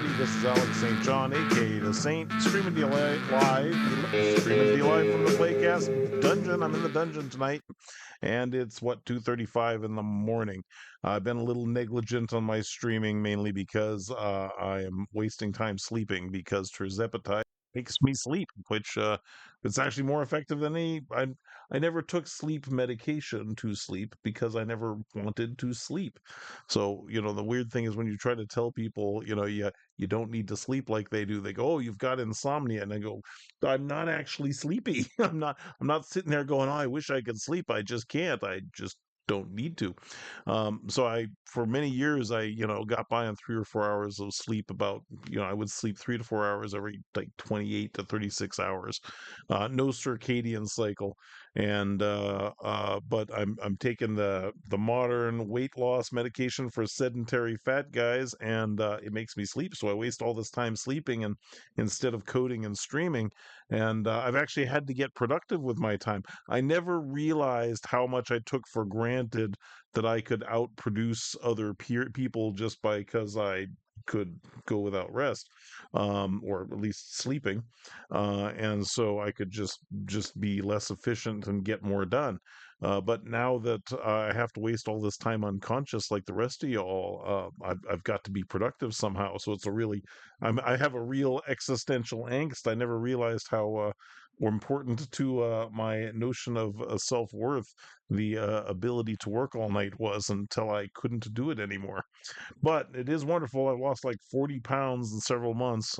everybody. This is Alex St. John, aka the Saint, streaming to you streaming to you live from the Playcast dungeon. I'm in the dungeon tonight, and it's what 2:35 in the morning. I've been a little negligent on my streaming, mainly because I am wasting time sleeping because terzepatide makes me sleep, which it's actually more effective than any. I never took sleep medication to sleep because I never wanted to sleep. So, the weird thing is when you try to tell people, you don't need to sleep like they do, they go, "Oh, you've got insomnia." And I go, "I'm not actually sleepy. I'm not sitting there going, oh, I wish I could sleep. I just can't. I just don't need to." So for many years, I, got by on 3 or 4 hours of sleep about, I would sleep 3 to 4 hours every like 28 to 36 hours. No circadian cycle. But I'm taking the modern weight loss medication for sedentary fat guys, and it makes me sleep. So I waste all this time sleeping and instead of coding and streaming. And I've actually had to get productive with my time. I never realized how much I took for granted that I could outproduce other people just because I could go without rest, or at least sleeping, and so I could just be less efficient and get more done. But now that I have to waste all this time unconscious like the rest of y'all, I've got to be productive somehow. So I have a real existential angst. I never realized how important to my notion of self-worth the ability to work all night was, until I couldn't do it anymore. But it is wonderful. I lost like 40 pounds in several months.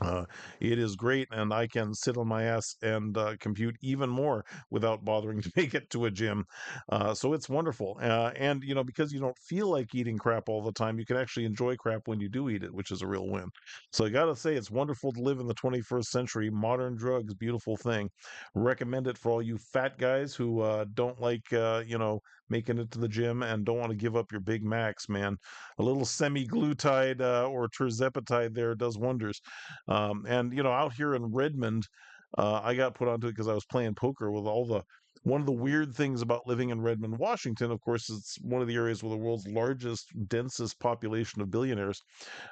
Uh, it is great, and I can sit on my ass and compute even more without bothering to make it to a gym. So it's wonderful. And, because you don't feel like eating crap all the time, you can actually enjoy crap when you do eat it, which is a real win. So I got to say, it's wonderful to live in the 21st century. Modern drugs, beautiful thing. Recommend it for all you fat guys who don't like, making it to the gym and don't want to give up your Big Macs, man. A little semi-glutide or terzepatide there does wonders. And out here in Redmond, I got put onto it because I was playing poker with all the. One of the weird things about living in Redmond, Washington, of course, it's one of the areas with the world's largest, densest population of billionaires.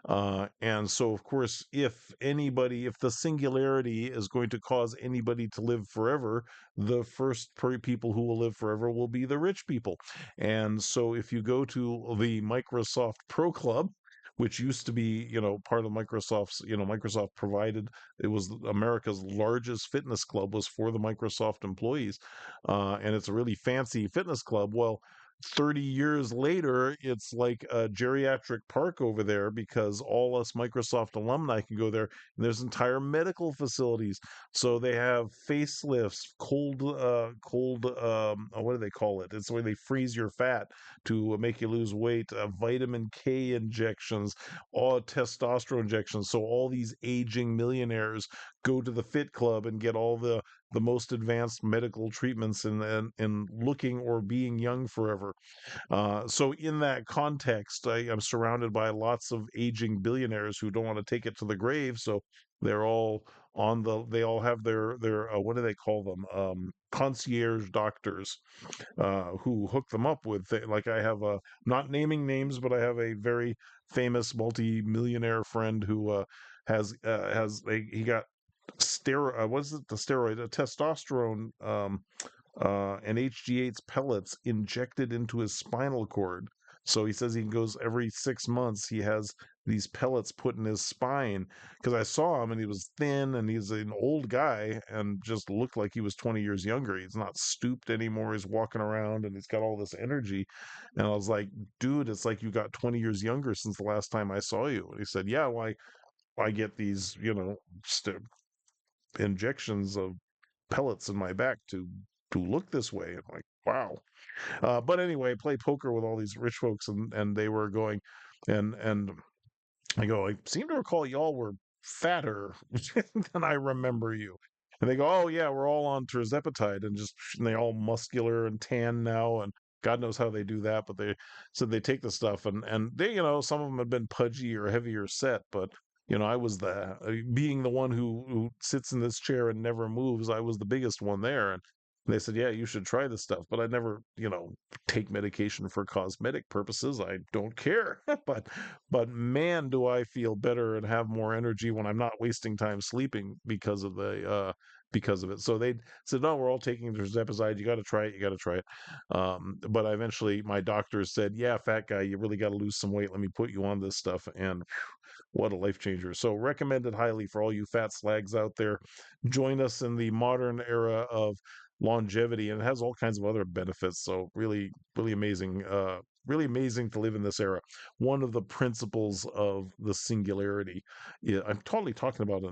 And so, of course, if the singularity is going to cause anybody to live forever, the first people who will live forever will be the rich people. And so, if you go to the Microsoft Pro Club, which used to be, part of Microsoft's, Microsoft provided, it was America's largest fitness club, was for the Microsoft employees. And it's a really fancy fitness club. Well, 30 years later, it's like a geriatric park over there because all us Microsoft alumni can go there. And there's entire medical facilities. So they have facelifts, what do they call it? It's where they freeze your fat to make you lose weight, vitamin K injections, all testosterone injections. So all these aging millionaires go to the fit club and get all the most advanced medical treatments in looking or being young forever. So in that context, I'm surrounded by lots of aging billionaires who don't want to take it to the grave. So they're all they all have their what do they call them? Concierge doctors who hook them up with like I have a, not naming names, but I have a very famous multi-millionaire friend who he got steroid, was it the steroid, a testosterone, and HGH pellets injected into his spinal cord. So he says he goes every 6 months. He has these pellets put in his spine, because I saw him and he was thin and he's an old guy and just looked like he was 20 years younger. He's not stooped anymore. He's walking around and he's got all this energy. And I was like, dude, it's like you got 20 years younger since the last time I saw you. And he said, yeah, why I get these, injections of pellets in my back to look this way. I'm like, wow. But anyway, I play poker with all these rich folks, and they were going, and I go, I seem to recall y'all were fatter than I remember you. And they go, oh yeah, we're all on terzepatide, and they all muscular and tan now, and God knows how they do that, but they said they take the stuff, and they, some of them had been pudgy or heavier set, but I was being the one who sits in this chair and never moves. I was the biggest one there, They said, "Yeah, you should try this stuff," but I never, take medication for cosmetic purposes. I don't care. But man, do I feel better and have more energy when I'm not wasting time sleeping because of it. So they said, "No, we're all taking tirzepatide. You got to try it. You got to try it." But I eventually, my doctor said, "Yeah, fat guy, you really got to lose some weight. Let me put you on this stuff." And what a life changer. So recommended highly for all you fat slags out there. Join us in the modern era of longevity, and it has all kinds of other benefits. So really, really amazing. Really amazing to live in this era. One of the principles of the singularity. Yeah, I'm totally talking about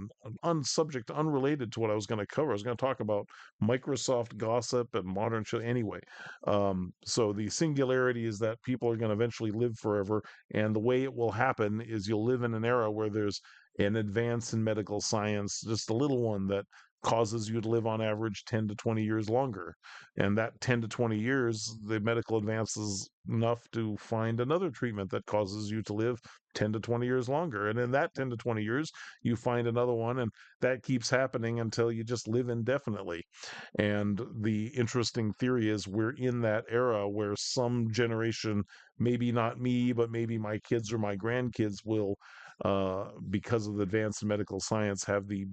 an subject unrelated to what I was going to cover. I was going to talk about Microsoft gossip and modern show. Anyway, so the singularity is that people are going to eventually live forever, and the way it will happen is you'll live in an era where there's an advance in medical science, just a little one that causes you to live on average 10 to 20 years longer. And that 10 to 20 years, the medical advances enough to find another treatment that causes you to live 10 to 20 years longer. And in that 10 to 20 years, you find another one, and that keeps happening until you just live indefinitely. And the interesting theory is we're in that era where some generation, maybe not me, but maybe my kids or my grandkids will, because of the advance in medical science, have the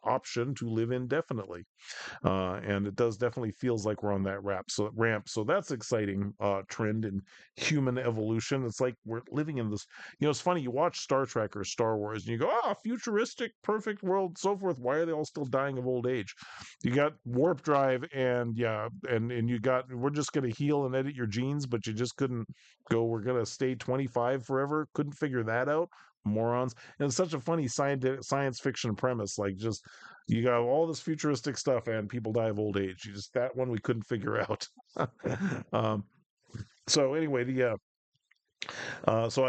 option to live indefinitely. And it does definitely feels like we're on that ramp. So that's exciting trend in human evolution. It's like we're living in this. It's funny. You watch Star Trek or Star Wars, and you go, futuristic, perfect world, so forth. Why are they all still dying of old age? You got warp drive, and yeah, and you got we're just going to heal and edit your genes, but you just couldn't go. We're going to stay 25 forever. Couldn't figure that out. Morons. And it's such a funny science fiction premise. Like, just you got all this futuristic stuff and people die of old age. You just that one we couldn't figure out. um, so anyway, so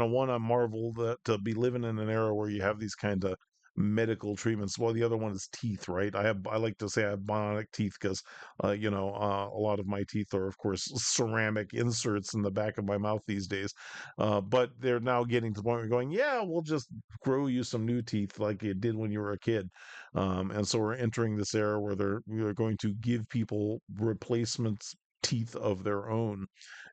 one, I marvel that to be living in an era where you have these kind of medical treatments. Well, the other one is teeth, right? I like to say I have bionic teeth because, a lot of my teeth are, of course, ceramic inserts in the back of my mouth these days. But they're now getting to the point where you're going, yeah, we'll just grow you some new teeth like you did when you were a kid. And so we're entering this era where they're going to give people replacements teeth of their own.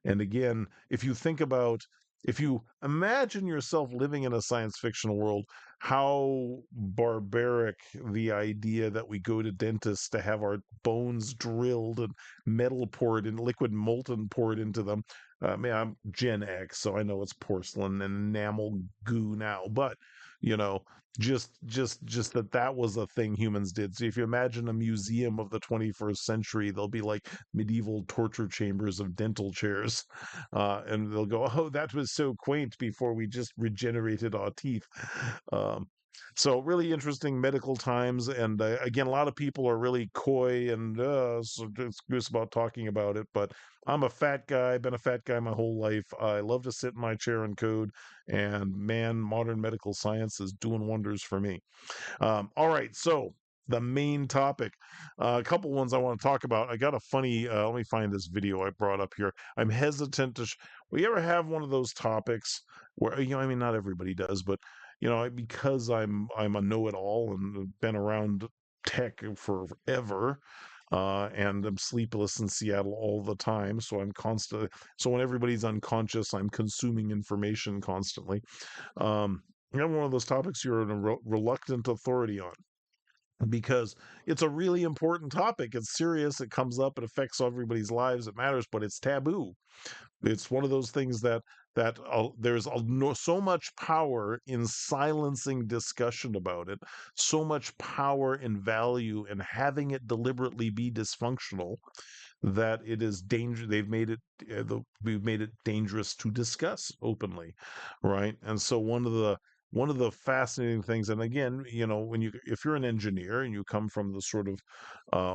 And again, if you imagine yourself living in a science fiction world, how barbaric the idea that we go to dentists to have our bones drilled and metal poured and liquid molten poured into them. I mean, I'm Gen X, so I know it's porcelain and enamel goo now, but you know, just that was a thing humans did. So if you imagine a museum of the 21st century, there'll be like medieval torture chambers of dental chairs, and they'll go, "Oh, that was so quaint before we just regenerated our teeth." Um, so really interesting medical times, and again, a lot of people are really coy and goose about talking about it. But I'm a fat guy, been a fat guy my whole life. I love to sit in my chair and code, and man, modern medical science is doing wonders for me. All right, so the main topic, a couple ones I want to talk about. I got a funny. Let me find this video I brought up here. I'm hesitant to. We ever have one of those topics where I mean, not everybody does, but because I'm a know-it-all and been around tech forever. And I'm sleepless in Seattle all the time, so I'm constant. So when everybody's unconscious, I'm consuming information constantly. You have one of those topics you're a reluctant authority on because it's a really important topic. It's serious. It comes up. It affects everybody's lives. It matters, but it's taboo. It's one of those things that there's so much power in silencing discussion about it, so much power and value in having it deliberately be dysfunctional that it is danger. We've made it dangerous to discuss openly, right? And so one of the fascinating things, and again, if you're an engineer and you come from the sort of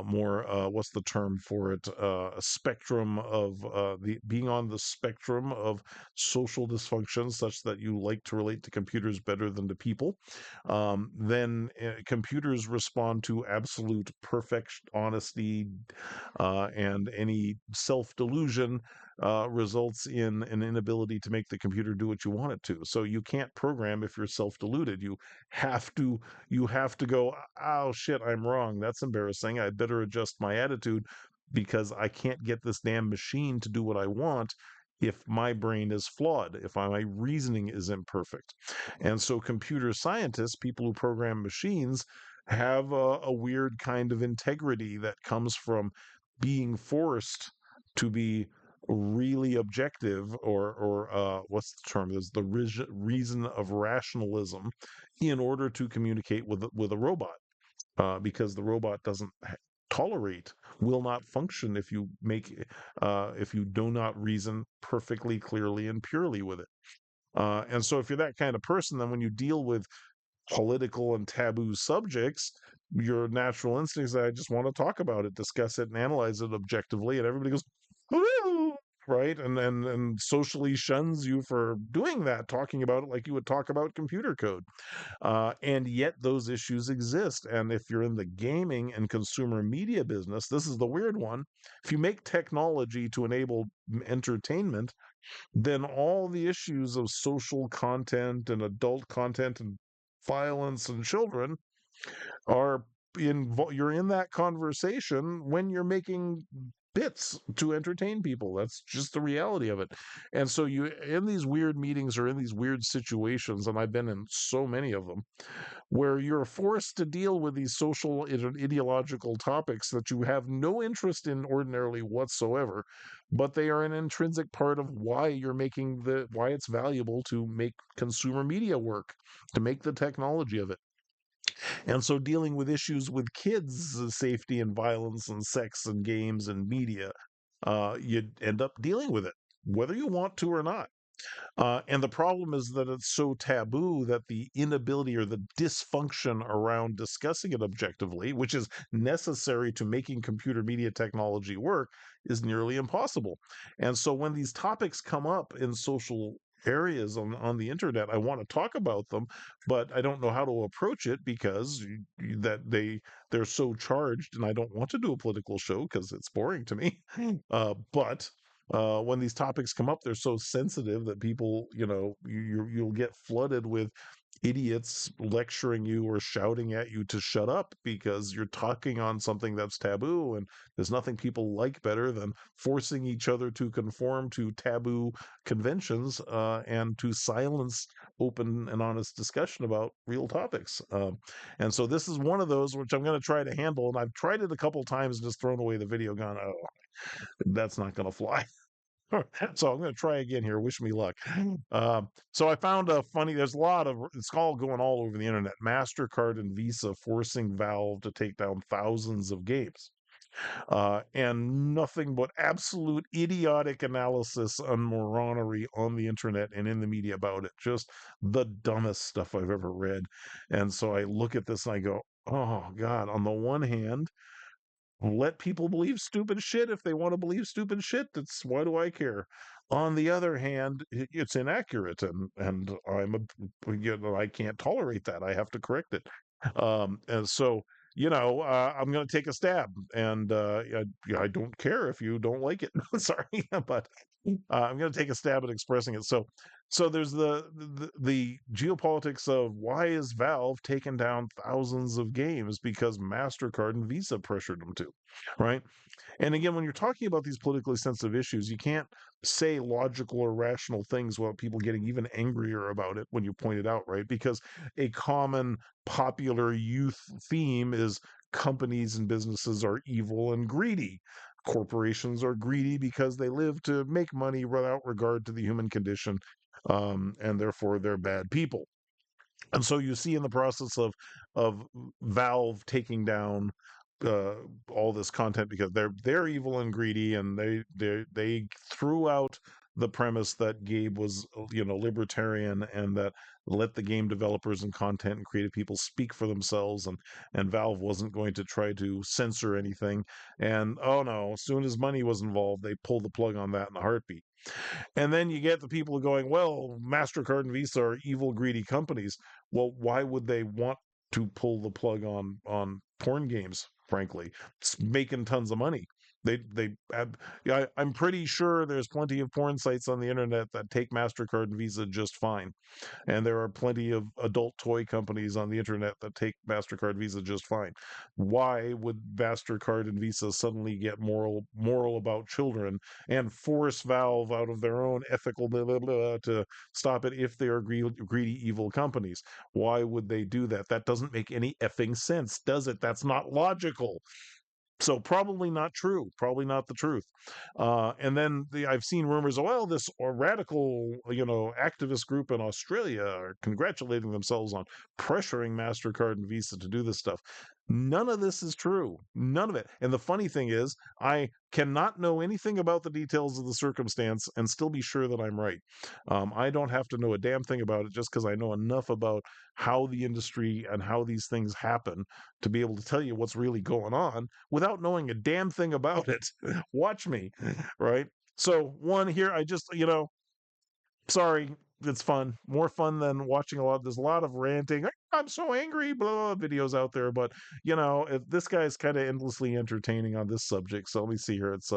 more what's the term for it, a spectrum of the being on the spectrum of social dysfunction, such that you like to relate to computers better than to people, then computers respond to absolute perfect honesty, and any self delusion results in an inability to make the computer do what you want it to. So you can't program if you're self-deluded. Have to you have to go, oh shit, I'm wrong. That's embarrassing. I better adjust my attitude because I can't get this damn machine to do what I want if my brain is flawed, if my reasoning is imperfect. And so computer scientists, people who program machines, have a weird kind of integrity that comes from being forced to be really objective, or what's the term? There's the reason of rationalism in order to communicate with a robot, because the robot doesn't tolerate, will not function if you do not reason perfectly clearly and purely with it. And so if you're that kind of person, then when you deal with political and taboo subjects, your natural instinct is, I just want to talk about it, discuss it, and analyze it objectively. And everybody goes, "Woo!" Right? And socially shuns you for doing that, talking about it like you would talk about computer code. And yet those issues exist. And if you're in the gaming and consumer media business, this is the weird one. If you make technology to enable entertainment, then all the issues of social content and adult content and violence and children are you're in that conversation when you're making bits to entertain people. That's just the reality of it. And so you in these weird meetings or in these weird situations, and I've been in so many of them, where you're forced to deal with these social ideological topics that you have no interest in ordinarily whatsoever, but they are an intrinsic part of why it's valuable to make consumer media work, to make the technology of it. And so dealing with issues with kids, safety and violence and sex and games and media, you end up dealing with it, whether you want to or not. And the problem is that it's so taboo that the inability or the dysfunction around discussing it objectively, which is necessary to making computer media technology work, is nearly impossible. And so when these topics come up in social areas on the internet, I want to talk about them, but I don't know how to approach it because they're so charged, and I don't want to do a political show because it's boring to me. But when these topics come up, they're so sensitive that people, you'll get flooded with idiots lecturing you or shouting at you to shut up because you're talking on something that's taboo. And there's nothing people like better than forcing each other to conform to taboo conventions, and to silence open and honest discussion about real topics. And so this is one of those which I'm going to try to handle. And I've tried it a couple times, just thrown away the video, gone, oh, that's not going to fly. So I'm going to try again here. Wish me luck. So I found a funny. There's a lot of it's all going all over the internet. Mastercard and Visa forcing Valve to take down thousands of games, and nothing but absolute idiotic analysis and moronery on the internet and in the media about it. Just the dumbest stuff I've ever read. And so I look at this and I go, "Oh God!" On the one hand, let people believe stupid shit if they want to believe stupid shit. That's why do I care? On the other hand, it's inaccurate, and I can't tolerate that. I have to correct it. And so I'm going to take a stab, and I don't care if you don't like it. Sorry, but I'm going to take a stab at expressing it. So there's the geopolitics of why is Valve taking down thousands of games because Mastercard and Visa pressured them to, right? And again, when you're talking about these politically sensitive issues, you can't say logical or rational things without people getting even angrier about it when you point it out, right? Because a common popular youth theme is companies and businesses are evil and greedy. Corporations are greedy because they live to make money without regard to the human condition, and therefore they're bad people. And so you see in the process of Valve taking down uh, all this content because they're evil and greedy, and they threw out the premise that Gabe was, libertarian, and that let the game developers and content and creative people speak for themselves, and Valve wasn't going to try to censor anything. And oh no, as soon as money was involved, they pulled the plug on that in a heartbeat. And then you get the people going, well, MasterCard and Visa are evil, greedy companies. Well, why would they want to pull the plug on porn games, frankly? It's making tons of money. Yeah, I'm pretty sure there's plenty of porn sites on the internet that take Mastercard and Visa just fine. And there are plenty of adult toy companies on the internet that take MasterCard Visa just fine. Why would MasterCard and Visa suddenly get moral about children and force Valve out of their own ethical blah, blah, blah, to stop it if they are greedy evil companies? Why would they do that? That doesn't make any effing sense, does it? That's not logical. So probably not true. Probably not the truth. And then I've seen rumors. Well, this radical, activist group in Australia are congratulating themselves on pressuring Mastercard and Visa to do this stuff. None of this is true. None of it. And the funny thing is, I cannot know anything about the details of the circumstance and still be sure that I'm right. I don't have to know a damn thing about it just because I know enough about how the industry and how these things happen to be able to tell you what's really going on without knowing a damn thing about it. Watch me, right? So one here, I just, sorry, it's fun, more fun than watching a lot. There's a lot of ranting. I'm so angry, blah, blah videos out there, but this guy's kind of endlessly entertaining on this subject. So let me see here. It's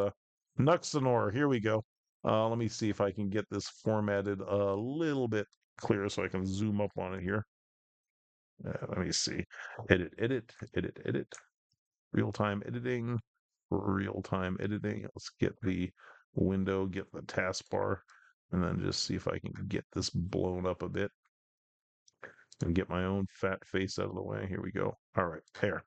Nuxanor. Here we go. Let me see if I can get this formatted a little bit clearer so I can zoom up on it here. Let me see. Edit, edit, edit, edit. Real-time editing. Real-time editing. Let's get the window, get the taskbar, and then just see if I can get this blown up a bit and get my own fat face out of the way. Here we go. All right, there.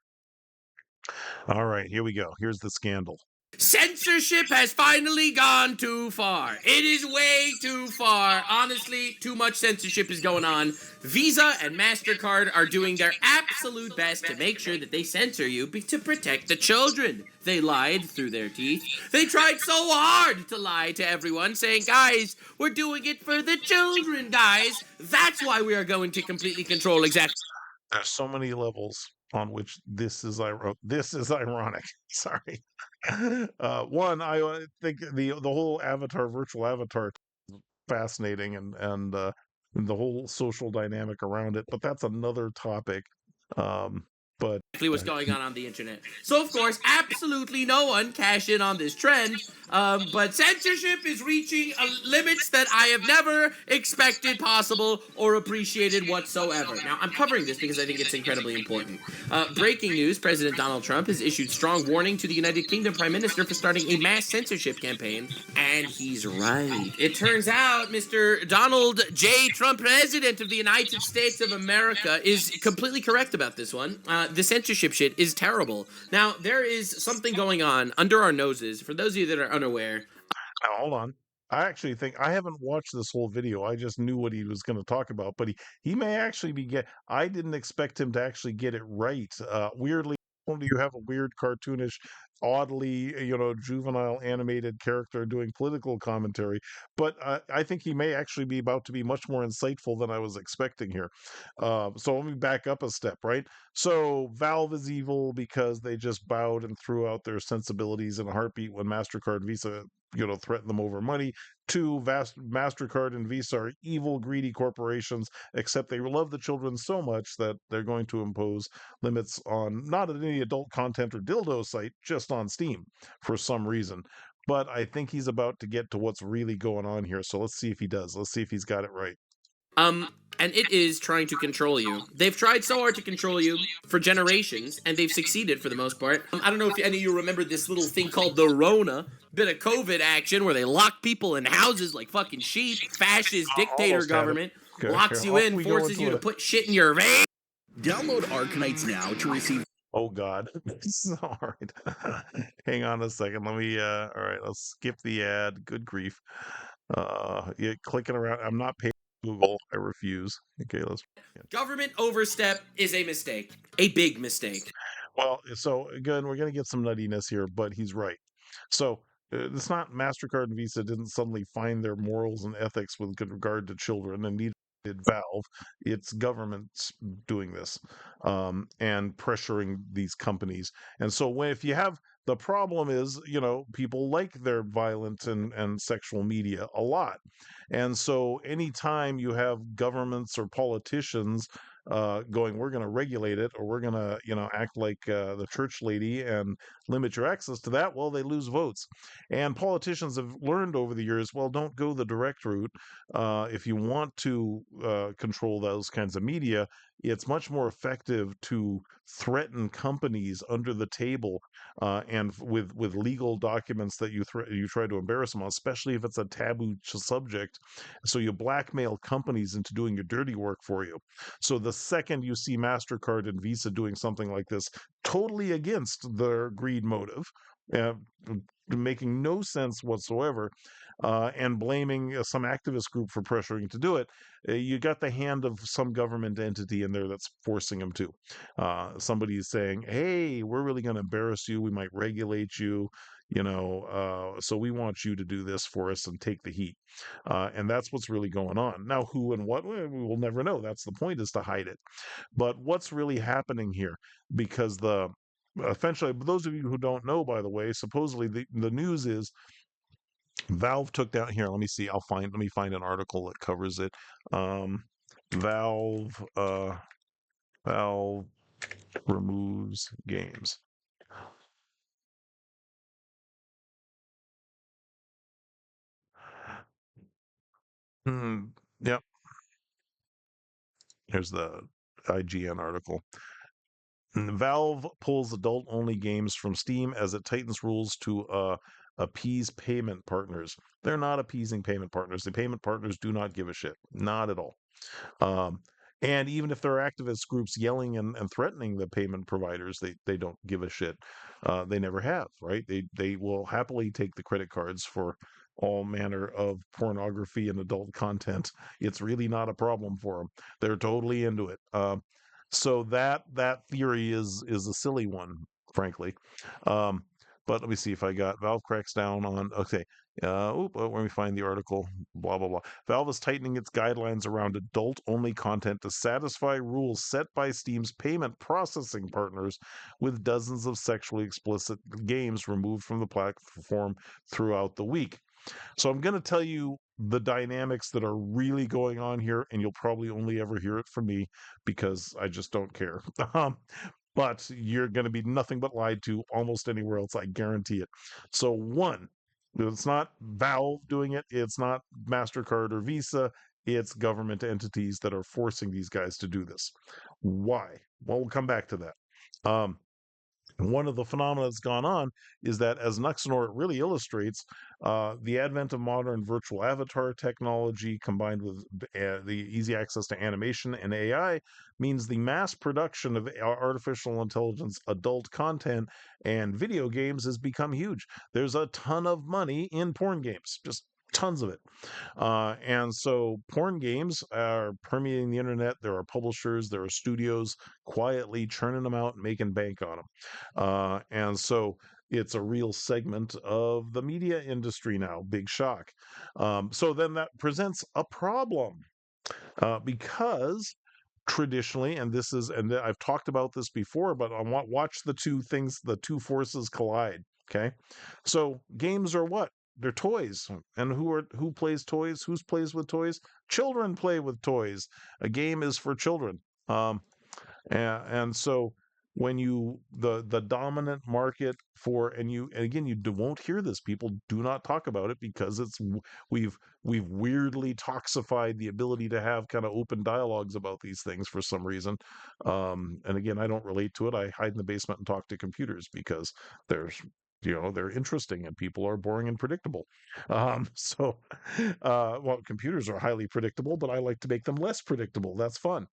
All right, here we go. Here's the scandal. Censorship has finally gone too far. It is way too far. Honestly, too much censorship is going on. Visa and Mastercard are doing their absolute best to make sure that they censor you to protect the children. They lied through their teeth. They tried so hard to lie to everyone, saying, guys, we're doing it for the children, guys. That's why we are going to completely control exactly. There's so many levels on which this is ironic. Sorry. One, I think the whole virtual avatar, fascinating, and the whole social dynamic around it. But that's another topic. But What's going on the internet. So, of course, absolutely no one cashed in on this trend, but censorship is reaching limits that I have never expected possible or appreciated whatsoever. Now, I'm covering this because I think it's incredibly important. Breaking news, President Donald Trump has issued strong warning to the United Kingdom Prime Minister for starting a mass censorship campaign, and he's right. It turns out Mr. Donald J. Trump, President of the United States of America, is completely correct about this one. The censorship shit is terrible. Now, there is something going on under our noses. For those of you that are unaware, now, hold on. I actually think I haven't watched this whole video. I just knew what he was going to talk about, but he may actually I didn't expect him to actually get it right. Weirdly, only you have a weird cartoonish, oddly, juvenile animated character doing political commentary, but I think he may actually be about to be much more insightful than I was expecting here. So let me back up a step, right? So Valve is evil because they just bowed and threw out their sensibilities in a heartbeat when Mastercard, Visa, threaten them over money. Two, Mastercard and Visa are evil, greedy corporations, except they love the children so much that they're going to impose limits on not any adult content or dildo site, just on Steam for some reason. But I think he's about to get to what's really going on here. So let's see if he does. Let's see if he's got it right. And it is trying to control you. They've tried so hard to control you for generations, and they've succeeded for the most part. I don't know if any of you remember this little thing called the Rona, bit of COVID action where they lock people in houses like fucking sheep. Fascist dictator government locks you in, forces you to put shit in your vein. Download Arkanites now to receive. Oh God. All right. Hang on a second. Let me all right, let's skip the ad. Good grief. Yeah, clicking around. I'm not paying Google. I refuse. Okay, let's Government overstep is a mistake. A big mistake. Well, so again, we're going to get some nuttiness here, but he's right. So it's not Mastercard and Visa didn't suddenly find their morals and ethics with regard to children, and neither did Valve. It's governments doing this and pressuring these companies. And so if you have the problem is, people like their violent and sexual media a lot. And so anytime you have governments or politicians going, we're going to regulate it, or we're going to, act like the church lady and limit your access to that, well, they lose votes. And politicians have learned over the years, well, don't go the direct route. If you want to control those kinds of media, it's much more effective to threaten companies under the table and with legal documents that you try to embarrass them on, especially if it's a taboo subject. So you blackmail companies into doing your dirty work for you. So the second you see Mastercard and Visa doing something like this, totally against their greed motive, uh, making no sense whatsoever, and blaming some activist group for pressuring to do it, you got the hand of some government entity in there that's forcing them to. Somebody is saying, "Hey, we're really going to embarrass you. We might regulate you, so we want you to do this for us and take the heat." And that's what's really going on now. Who and what, we will never know. That's the point, is to hide it. But what's really happening here? Because the Essentially, those of you who don't know, by the way, supposedly the news is Valve took down here. Let me see. Let me find an article that covers it. Um, Valve Valve removes games. Hmm. Yep. Here's the IGN article. Valve pulls adult-only games from Steam as it tightens rules to appease payment partners. They're not appeasing payment partners. The payment partners do not give a shit. Not at all. Um, and even if there are activist groups yelling and threatening the payment providers, they don't give a shit. They never have, right? They will happily take the credit cards for all manner of pornography and adult content. It's really not a problem for them. They're totally into it. So that theory is a silly one, frankly. Um, but let me see if I got Valve cracks down on. Okay, let me find the article. Blah blah blah. Valve is tightening its guidelines around adult-only content to satisfy rules set by Steam's payment processing partners, with dozens of sexually explicit games removed from the platform throughout the week. So I'm going to tell you the dynamics that are really going on here, and you'll probably only ever hear it from me because I just don't care. But you're going to be nothing but lied to almost anywhere else, I guarantee it. So, one, it's not Valve doing it, it's not MasterCard or Visa, it's government entities that are forcing these guys to do this. Why? Well, we'll come back to that. Um, one of the phenomena that's gone on is that, as Nuxnor really illustrates, the advent of modern virtual avatar technology combined with the easy access to animation and AI means the mass production of artificial intelligence adult content and video games has become huge. There's a ton of money in porn games, just tons of it. And so porn games are permeating the internet. There are publishers, there are studios quietly churning them out and making bank on them. And so it's a real segment of the media industry now. Big shock. So then that presents a problem because traditionally, and I've talked about this before, but I want watch the two forces collide. Okay, so games are what? They're toys, and who plays toys? Who plays with toys? Children play with toys. A game is for children. And so when the dominant market for and again won't hear this, people do not talk about it because we've we've weirdly toxified the ability to have kind of open dialogues about these things for some reason. And again, I don't relate to it. I hide in the basement and talk to computers because there's they're interesting and people are boring and predictable. So well, computers are highly predictable, but I like to make them less predictable. That's fun.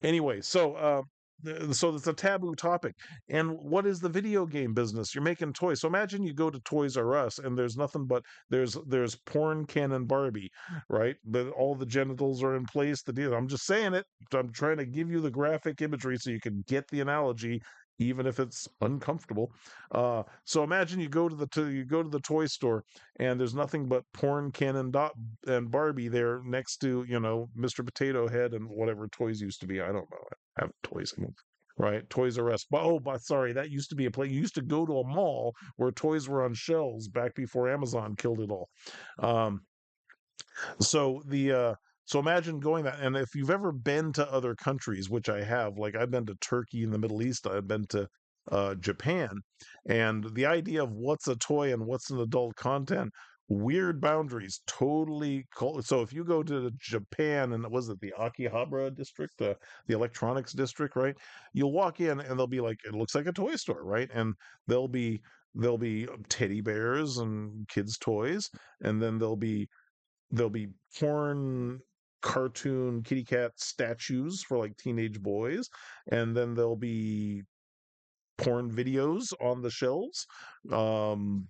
Anyway, so it's a taboo topic. And what is the video game business? You're making toys. So imagine you go to Toys R Us and there's nothing but there's porn Canon Barbie, right? But all the genitals are in place. The deal. I'm just saying it. I'm trying to give you the graphic imagery so you can get the analogy, even if it's uncomfortable. So imagine you go to the toy store and there's nothing but porn Canon and Barbie there next to Mr. Potato Head and whatever toys used to be. I don't know. I have toys anymore. Right, Toys R Us. But sorry, that used to be a place. You used to go to a mall where toys were on shelves back before Amazon killed it all. Um, so imagine going that, and if you've ever been to other countries, which I have, like I've been to Turkey in the Middle East, I've been to Japan, and the idea of what's a toy and what's an adult content, weird boundaries, totally. So if you go to Japan, and was it the Akihabara district, the electronics district, right? You'll walk in and they'll be like, it looks like a toy store, right? And there'll be there'll be teddy bears and kids' toys, and then there'll be porn cartoon kitty cat statues for like teenage boys, and then there'll be porn videos on the shelves, um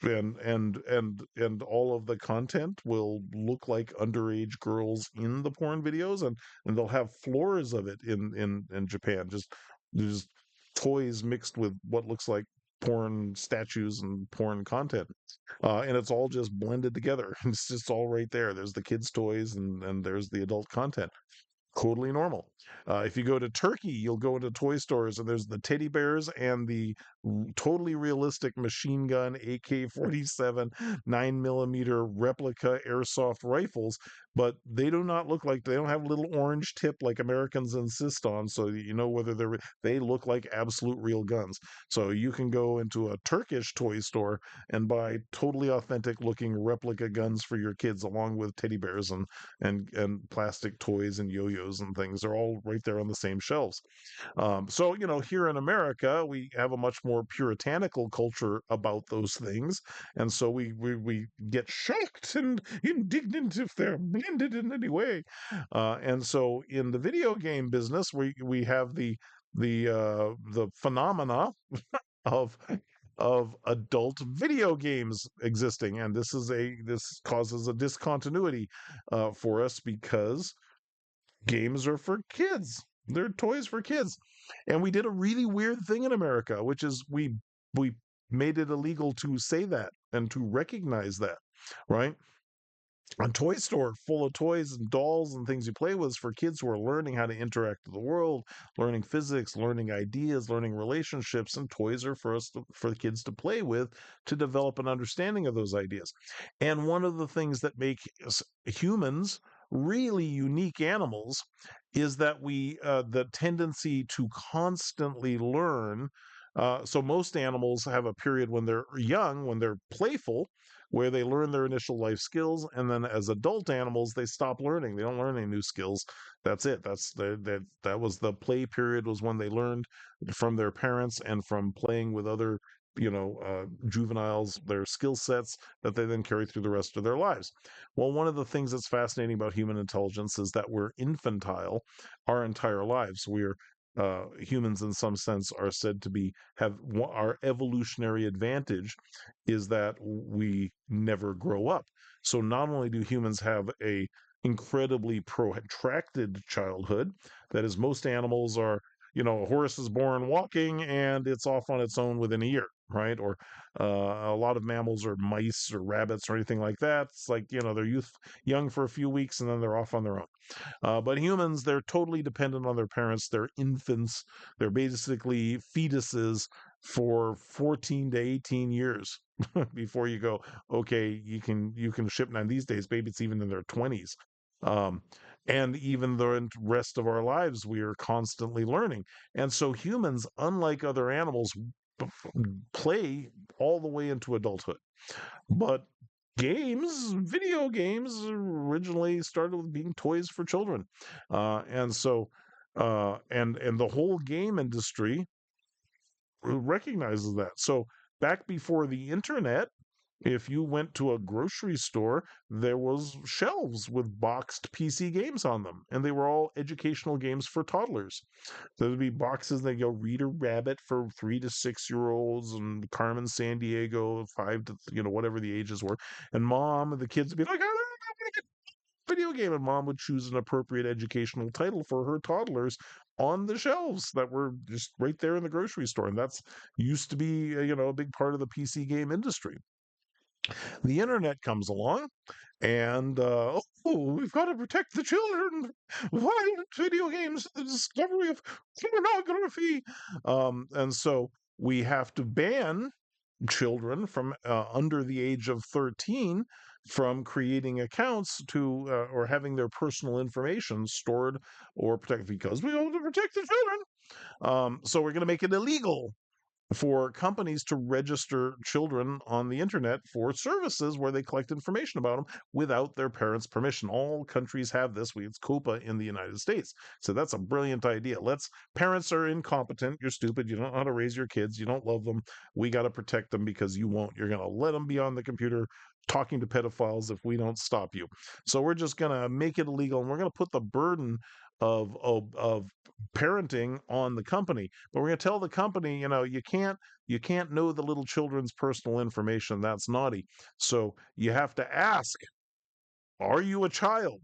and all of the content will look like underage girls in the porn videos, and they'll have floors of it in Japan, just toys mixed with what looks like porn statues and porn content, and it's all just blended together. It's just all right there. There's the kids toys, and there's the adult content, totally normal. If you go to Turkey, you'll go into toy stores and there's the teddy bears and the totally realistic machine gun AK-47 9 millimeter replica airsoft rifles, but they do not look like, they don't have a little orange tip like Americans insist on, so that you know whether they look like absolute real guns. So you can go into a Turkish toy store and buy totally authentic looking replica guns for your kids, along with teddy bears and plastic toys and yo-yos and things. They're all right there on the same shelves. So here in America, we have a much more puritanical culture about those things, and so we get shocked and indignant if they're blended in any way. And so in the video game business, we have the phenomena of adult video games existing, and this causes a discontinuity for us, because games are for kids. They're toys for kids. And we did a really weird thing in America, which is we made it illegal to say that and to recognize that, right? A toy store full of toys and dolls and things you play with is for kids who are learning how to interact with the world, learning physics, learning ideas, learning relationships, and toys are for the kids to play with, to develop an understanding of those ideas. And one of the things that make humans really unique animals is that the tendency to constantly learn. So most animals have a period when they're young, when they're playful, where they learn their initial life skills, and then as adult animals they stop learning. They don't learn any new skills. That's it. That was the play period, was when they learned from their parents and from playing with other juveniles, their skill sets that they then carry through the rest of their lives. Well, one of the things that's fascinating about human intelligence is that we're infantile our entire lives. We're humans, in some sense, are said to have our evolutionary advantage is that we never grow up. So not only do humans have a incredibly protracted childhood, that is, most animals are, a horse is born walking and it's off on its own within a year, right? Or a lot of mammals are mice or rabbits or anything like that. It's like, they're young for a few weeks and then they're off on their own. But humans, they're totally dependent on their parents. They're infants. They're basically fetuses for 14 to 18 years before you go, okay, you can ship now. These days, maybe it's even in their 20s. Um, and even the rest of our lives, we are constantly learning. And so humans, unlike other animals, play all the way into adulthood. But video games originally started with being toys for children, and so and the whole game industry recognizes that. So back before the internet, if you went to a grocery store, there was shelves with boxed PC games on them, and they were all educational games for toddlers. There'd be boxes that go Reader Rabbit for 3 to 6 year olds, and Carmen San Diego 5 to whatever the ages were. And mom and the kids would be like, "Oh, video game," and mom would choose an appropriate educational title for her toddlers on the shelves that were just right there in the grocery store. And that's used to be a big part of the PC game industry. The internet comes along, and we've got to protect the children. Violent video games, the discovery of pornography, and so we have to ban children from under the age of 13 from creating accounts to or having their personal information stored or protected, because we want to protect the children. So we're going to make it illegal for companies to register children on the internet for services where they collect information about them without their parents' permission. All countries have this. It's COPA in the United States. So that's a brilliant idea. Parents are incompetent. You're stupid. You don't know how to raise your kids. You don't love them. We got to protect them because you won't. You're going to let them be on the computer talking to pedophiles if we don't stop you. So we're just going to make it illegal, and we're going to put the burden of parenting on the company. But we're going to tell the company, you can't know the little children's personal information. That's naughty. So you have to ask, are you a child?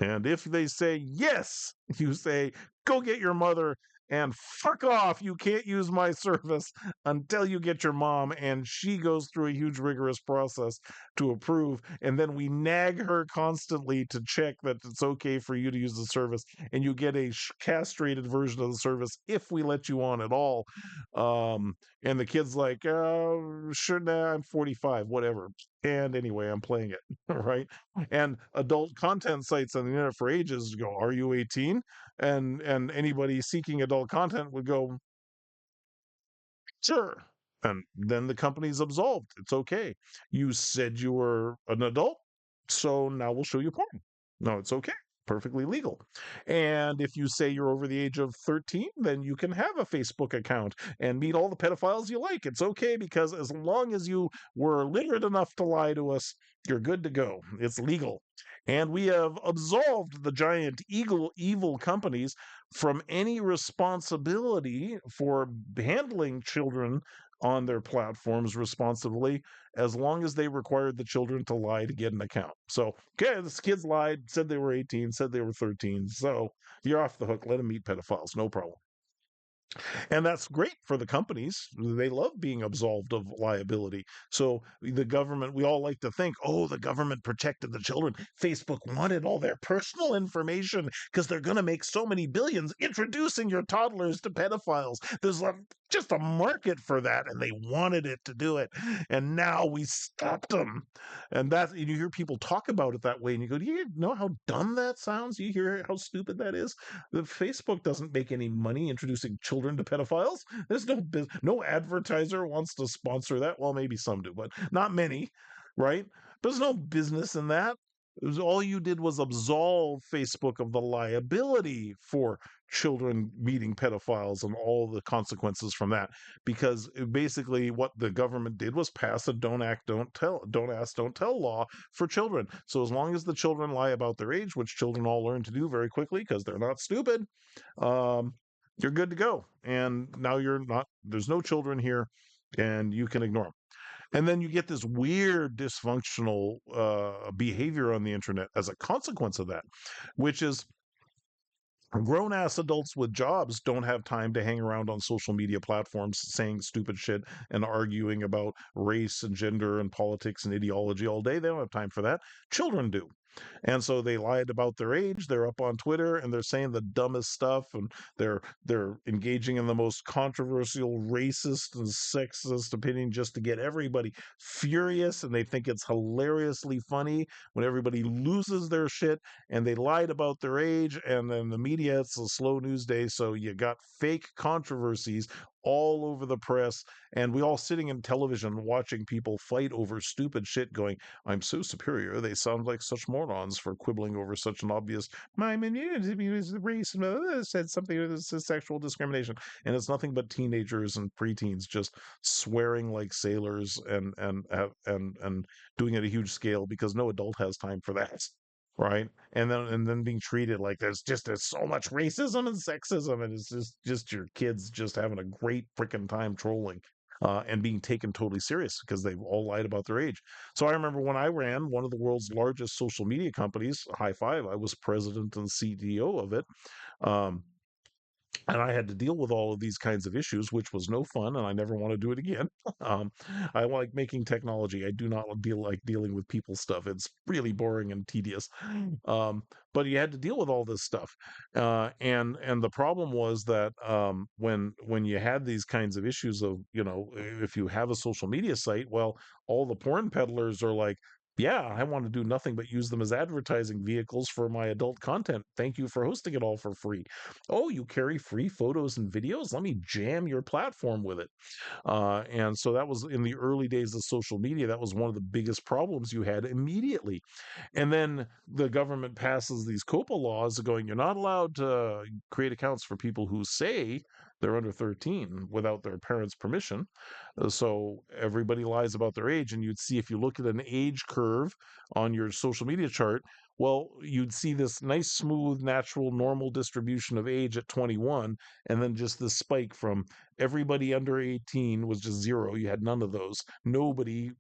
And if they say yes, you say, go get your mother and fuck off. You can't use my service until you get your mom. And she goes through a huge, rigorous process to approve. And then we nag her constantly to check that it's okay for you to use the service. And you get a castrated version of the service if we let you on at all. And the kid's like, sure, nah, I'm 45, whatever. And anyway, I'm playing it, right? And adult content sites on the internet for ages go, are you 18? And anybody seeking adult content would go, sure. And then the company's absolved. It's okay. You said you were an adult, so now we'll show you porn. No, it's okay. Perfectly legal. And if you say you're over the age of 13, then you can have a Facebook account and meet all the pedophiles you like. It's okay because as long as you were literate enough to lie to us, you're good to go. It's legal. And we have absolved the giant evil companies from any responsibility for handling children on their platforms responsibly, as long as they required the children to lie to get an account. So, okay, this kids lied, said they were 18, said they were 13. So you're off the hook. Let them meet pedophiles. No problem. And that's great for the companies. They love being absolved of liability. So the government, we all like to think, oh, the government protected the children. Facebook wanted all their personal information because they're going to make so many billions introducing your toddlers to pedophiles. There's just a market for that, and they wanted it to do it. And now we stopped them. And you hear people talk about it that way, and you go, do you know how dumb that sounds? You hear how stupid that is? The Facebook doesn't make any money introducing children to pedophiles. There's no advertiser wants to sponsor that. Well, maybe some do, but not many, right? There's no business in that. All you did was absolve Facebook of the liability for children meeting pedophiles and all the consequences from that. Because basically, what the government did was pass a don't act, don't tell, don't ask, don't tell law for children. So as long as the children lie about their age, which children all learn to do very quickly because they're not stupid, you're good to go. And now there's no children here, and you can ignore them. And then you get this weird dysfunctional behavior on the internet as a consequence of that, which is grown ass adults with jobs don't have time to hang around on social media platforms saying stupid shit and arguing about race and gender and politics and ideology all day. They don't have time for that. Children do. And so they lied about their age. They're up on Twitter and they're saying the dumbest stuff, and they're engaging in the most controversial, racist and sexist opinion just to get everybody furious. And they think it's hilariously funny when everybody loses their shit. And they lied about their age. And then the media, it's a slow news day, so you got fake controversies all over the press, and we all sitting in television watching people fight over stupid shit, going, I'm so superior. They sound like such morons for quibbling over such an obvious, my immunity is race, said something, this is sexual discrimination. And it's nothing but teenagers and preteens just swearing like sailors and doing it at a huge scale because no adult has time for that. Right. And then being treated like there's so much racism and sexism, and it's just your kids just having a great freaking time trolling. And being taken totally serious because they've all lied about their age. So I remember when I ran one of the world's largest social media companies, High Five, I was president and CEO of it. Um, and I had to deal with all of these kinds of issues, which was no fun, and I never want to do it again. um, I like making technology. I do not like dealing with people stuff. It's really boring and tedious. Um, but you had to deal with all this stuff, and the problem was that when you had these kinds of issues of if you have a social media site, well, all the porn peddlers are like, Yeah, I want to do nothing but use them as advertising vehicles for my adult content. Thank you for hosting it all for free. Oh, you carry free photos and videos? Let me jam your platform with it. And so that was in the early days of social media. That was one of the biggest problems you had immediately. And then the government passes these COPA laws going, you're not allowed to create accounts for people who say they're under 13 without their parents' permission. So everybody lies about their age. And you'd see if you look at an age curve on your social media chart, well, you'd see this nice, smooth, natural, normal distribution of age at 21, and then just this spike from everybody under 18 was just zero. You had none of those. Nobody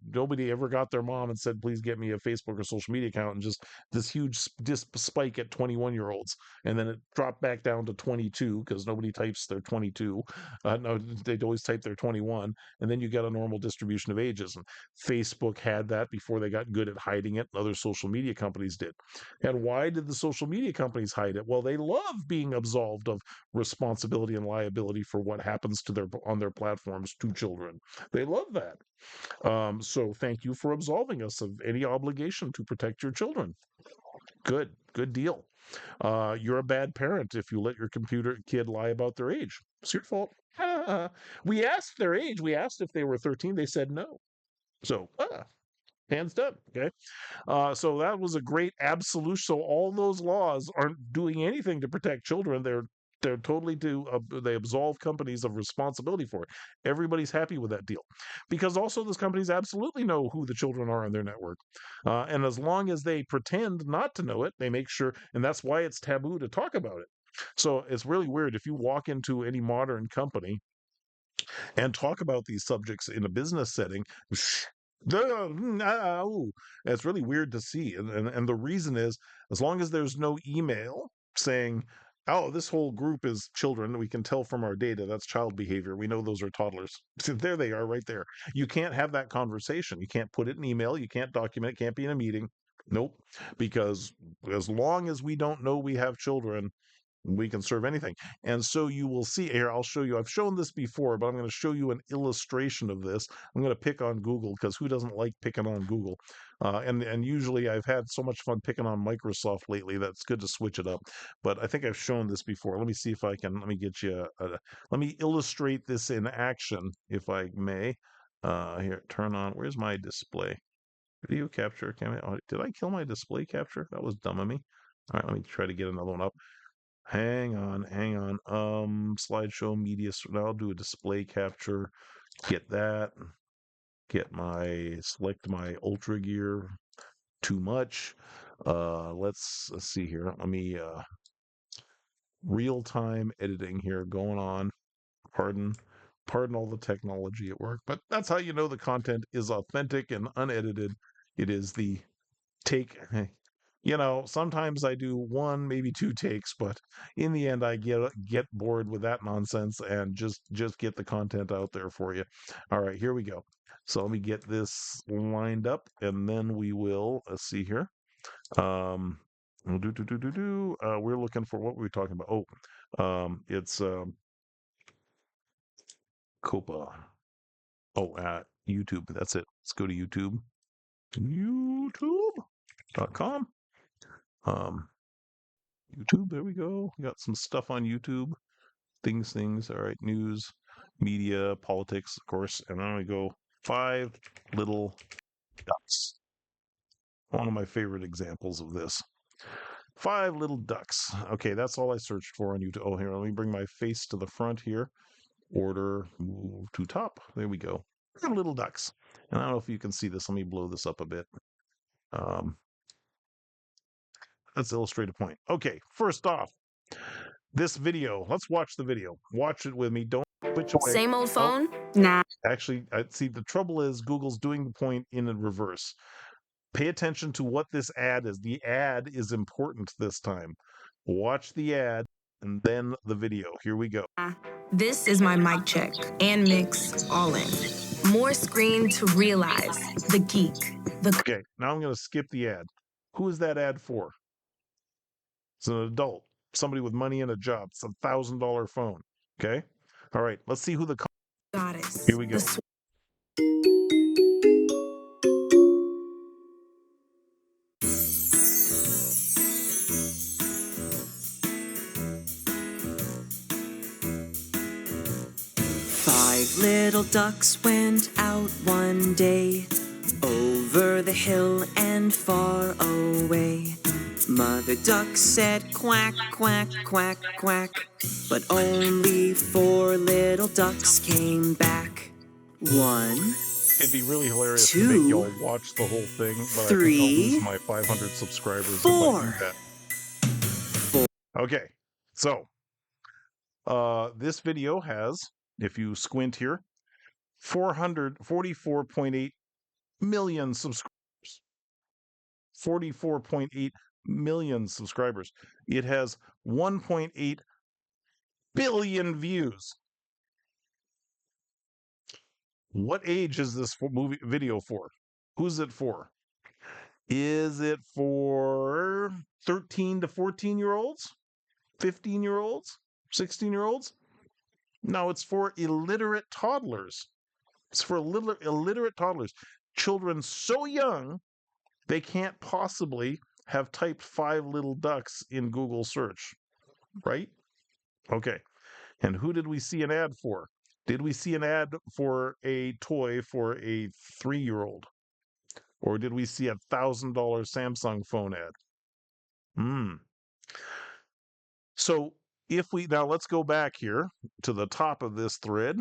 ever got their mom and said, please get me a Facebook or social media account, and just this huge spike at 21-year-olds. And then it dropped back down to 22 because nobody types their 22. No, they'd always type their 21. And then you get a normal distribution of ages. And Facebook had that before they got good at hiding it, and other social media companies did. And why did the social media companies hide it? Well, they love being absolved of responsibility and liability for what happens to their on their platforms to children. They love that. So thank you for absolving us of any obligation to protect your children. Good deal. You're a bad parent if you let your computer kid lie about their age. It's your fault. We asked their age. We asked if they were 13. They said no. So, hands done. Okay. So that was a great absolute. So all those laws aren't doing anything to protect children. They're totally they absolve companies of responsibility for it. Everybody's happy with that deal, because also those companies absolutely know who the children are on their network, and as long as they pretend not to know it, they make sure, and that's why it's taboo to talk about it. So it's really weird if you walk into any modern company and talk about these subjects in a business setting. It's really weird to see. And the reason is, as long as there's no email saying, oh, this whole group is children, we can tell from our data that's child behavior. We know those are toddlers. So there they are right there. You can't have that conversation. You can't put it in email. You can't document it. Can't be in a meeting. Nope. Because as long as we don't know we have children, we can serve anything. And so you will see here, I'll show you, I've shown this before, but I'm going to show you an illustration of this. I'm going to pick on Google, because who doesn't like picking on Google? And usually I've had so much fun picking on Microsoft lately that's good to switch it up. But I think I've shown this before. Let me see if I can, let me get you, let me illustrate this in action, if I may. Here, turn on, where's my display? Video capture, did I kill my display capture? That was dumb of me. All right, let me try to get another one up. Hang on, hang on. Slideshow media. Now I'll do a display capture. Get that. Select my ultra gear. Too much. Let's see here. Let me real time editing here going on. Pardon all the technology at work, but that's how you know the content is authentic and unedited. It is the take. Sometimes I do one, maybe two takes, but in the end I get bored with that nonsense and just get the content out there for you. All right, here we go. So let me get this lined up, and then we will, let's see here. We'll we're looking for, what were we talking about? It's Copa. YouTube. That's it. Let's go to YouTube. YouTube.com. YouTube, there we go. We got some stuff on YouTube. Things. All right, news, media, politics, of course. And then we go 5 little ducks. One of my favorite examples of this. 5 little ducks. Okay, that's all I searched for on YouTube. Oh, here, let me bring my face to the front here. Order, move to top. There we go. 5 little ducks. And I don't know if you can see this. Let me blow this up a bit. Let's illustrate a point. Okay, first off, this video. Let's watch the video. Watch it with me. Don't switch away. Same old phone? Nah. Actually, I see the trouble is Google's doing the point in reverse. Pay attention to what this ad is. The ad is important this time. Watch the ad and then the video. Here we go. This is my mic check and mix all in. More screen to realize the geek. Okay, now I'm going to skip the ad. Who is that ad for? It's an adult, somebody with money and a job. It's $1,000 phone. Okay? All right, let's see who the goddess. Here we go. little ducks went out one day, over the hill and far away. Mother duck said quack, quack, quack, quack, but only 4 little ducks came back. 1, It'd be really hilarious to 2, make y'all watch the whole thing, but I think I'll 3, lose my 500 subscribers if I 4. do that. Okay, so this video has, if you squint here, 444.8 million subscribers. 44.8 million subscribers. It has 1.8 billion views. What age is this video for? Who's it for? Is it for 13 to 14-year-olds? 15-year-olds? 16-year-olds? No, it's for illiterate toddlers. It's for illiterate toddlers. Children so young, they can't possibly have typed 5 little ducks in Google search, right? Okay. And who did we see an ad for? Did we see an ad for a toy for a 3-year-old? Or did we see a $1,000 Samsung phone ad? So now let's go back here to the top of this thread,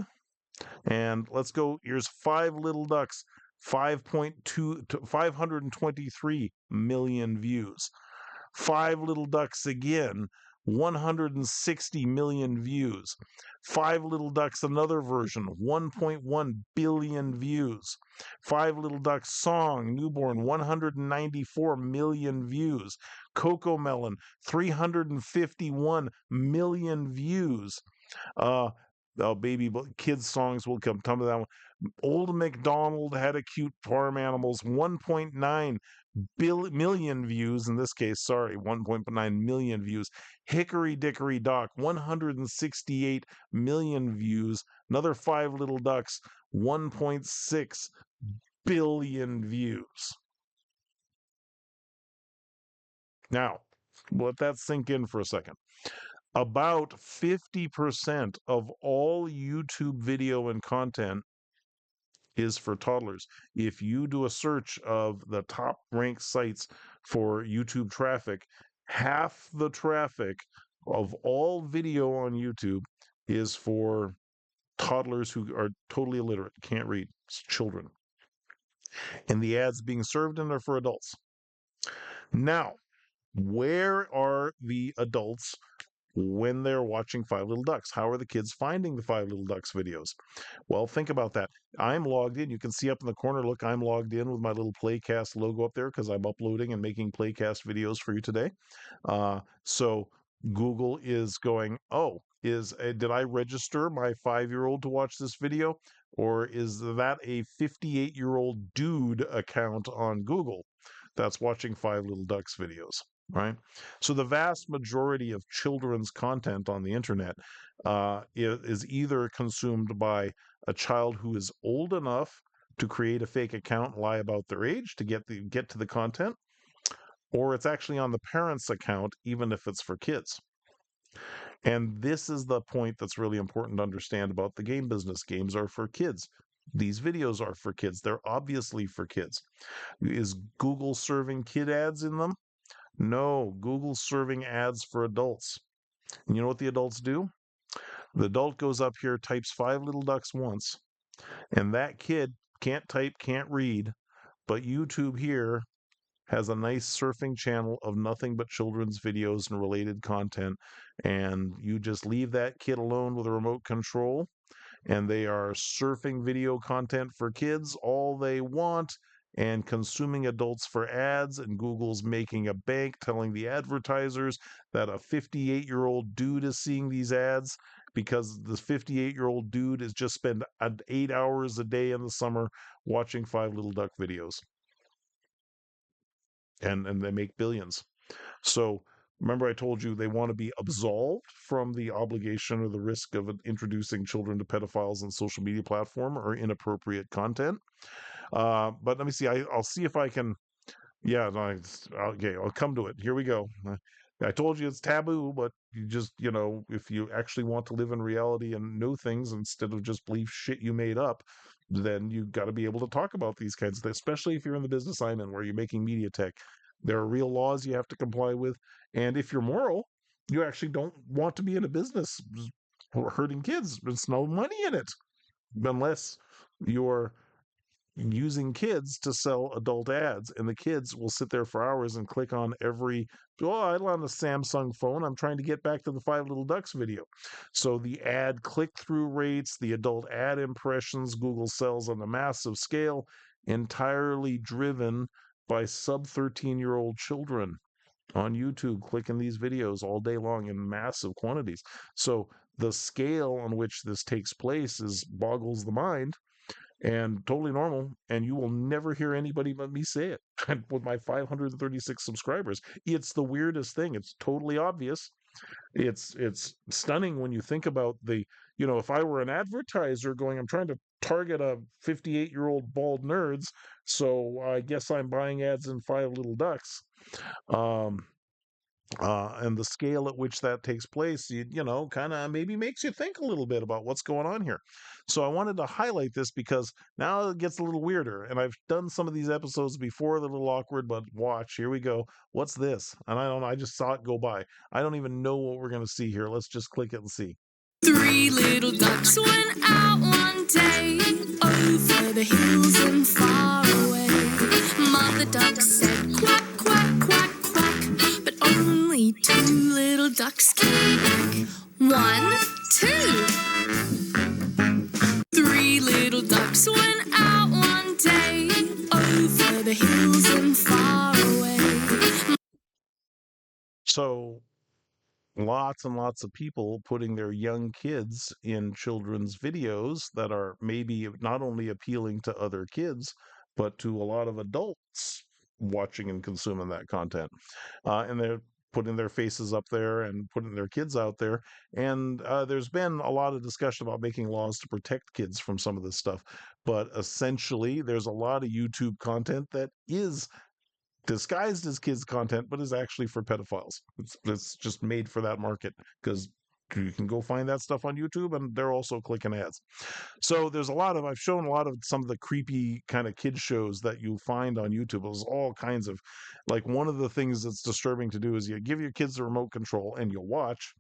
and let's go, here's 5 little ducks, 5.2 to 523 million views. 5 little ducks again, 160 million views. 5 little ducks, another version, 1.1 billion views. 5 little ducks song, newborn, 194 million views. Coco Melon, 351 million views. Baby kids songs will come to that one. Old MacDonald had a cute farm animals, 1.9 million views in this case, 1.9 million views. Hickory Dickory Dock, 168 million views. Another 5 little ducks, 1.6 billion views. Now, let that sink in for a second. About 50% of all YouTube video and content is for toddlers. If you do a search of the top ranked sites for YouTube traffic, half the traffic of all video on YouTube is for toddlers who are totally illiterate, can't read. It's children. And the ads being served in are for adults. Now, where are the adults when they're watching 5 Little Ducks? How are the kids finding the 5 Little Ducks videos? Well, think about that. I'm logged in. You can see up in the corner, look, I'm logged in with my little Playcast logo up there because I'm uploading and making Playcast videos for you today. So Google is going, did I register my 5-year-old to watch this video? Or is that a 58-year-old dude account on Google that's watching 5 Little Ducks videos? Right? So the vast majority of children's content on the internet is either consumed by a child who is old enough to create a fake account and lie about their age to get to the content, or it's actually on the parent's account, even if it's for kids. And this is the point that's really important to understand about the game business. Games are for kids. These videos are for kids. They're obviously for kids. Is Google serving kid ads in them? No, Google's serving ads for adults. And you know what the adults do? The adult goes up here, types 5 Little Ducks once, and that kid can't type, can't read, but YouTube here has a nice surfing channel of nothing but children's videos and related content, and you just leave that kid alone with a remote control, and they are surfing video content for kids all they want and consuming adults for ads, and Google's making a bank telling the advertisers that a 58-year-old dude is seeing these ads because the 58-year-old dude is just spend 8 hours a day in the summer watching 5 Little Duck videos. And they make billions. So remember I told you they want to be absolved from the obligation or the risk of introducing children to pedophiles on social media platform or inappropriate content. But let me see. I'll see if I can. Yeah, no, okay, I'll come to it. Here we go. I told you it's taboo, but you just, if you actually want to live in reality and know things instead of just believe shit you made up, then you got to be able to talk about these kinds of things, especially if you're in the business I'm in, where you're making media tech. There are real laws you have to comply with. And if you're moral, you actually don't want to be in a business hurting kids. There's no money in it unless you're using kids to sell adult ads, and the kids will sit there for hours and click on every, oh, I'm on a Samsung phone, I'm trying to get back to the Five Little Ducks video. So the ad click-through rates, the adult ad impressions Google sells on a massive scale, entirely driven by sub 13-year-old children on YouTube clicking these videos all day long in massive quantities. So the scale on which this takes place is boggles the mind and totally normal. And you will never hear anybody but me say it. And with my 536 subscribers, it's the weirdest thing. It's totally obvious. It's stunning when you think about if I were an advertiser going, I'm trying to target a 58-year-old bald nerds, so I guess I'm buying ads in Five Little Ducks. Um, and the scale at which that takes place, kind of maybe makes you think a little bit about what's going on here. So I wanted to highlight this because now it gets a little weirder. And I've done some of these episodes before, they're a little awkward, but watch, here we go. What's this? And I don't know, I just saw it go by. I don't even know what we're going to see here. Let's just click it and see. Three little ducks went out one day over the hills and far away. Mother duck said quack, quack, quack, quack, but only two little ducks came back. 1, 2. Three little ducks went out one day over the hills and far away. So lots and lots of people putting their young kids in children's videos that are maybe not only appealing to other kids, but to a lot of adults watching and consuming that content. And they're putting their faces up there and putting their kids out there. And there's been a lot of discussion about making laws to protect kids from some of this stuff. But essentially, there's a lot of YouTube content that is disguised as kids content, but is actually for pedophiles. It's just made for that market because you can go find that stuff on YouTube, and they're also clicking ads. So there's I've shown a lot of some of the creepy kind of kid shows that you find on YouTube. There's all kinds of, like, one of the things that's disturbing to do is you give your kids the remote control and you watch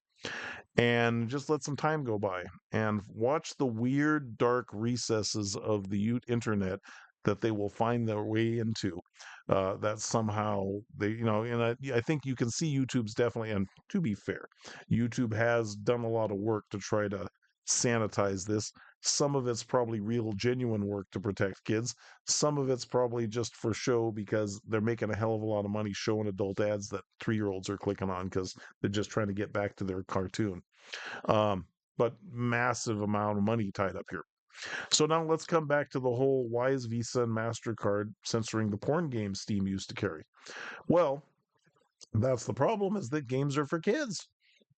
and just let some time go by and watch the weird dark recesses of the internet that they will find their way into, that somehow they, and I think you can see YouTube's definitely, and to be fair, YouTube has done a lot of work to try to sanitize this. Some of it's probably real genuine work to protect kids. Some of it's probably just for show because they're making a hell of a lot of money showing adult ads that 3-year-olds are clicking on because they're just trying to get back to their cartoon. But massive amount of money tied up here. So now let's come back to the whole why is Visa and Mastercard censoring the porn games Steam used to carry? Well, that's the problem, is that games are for kids,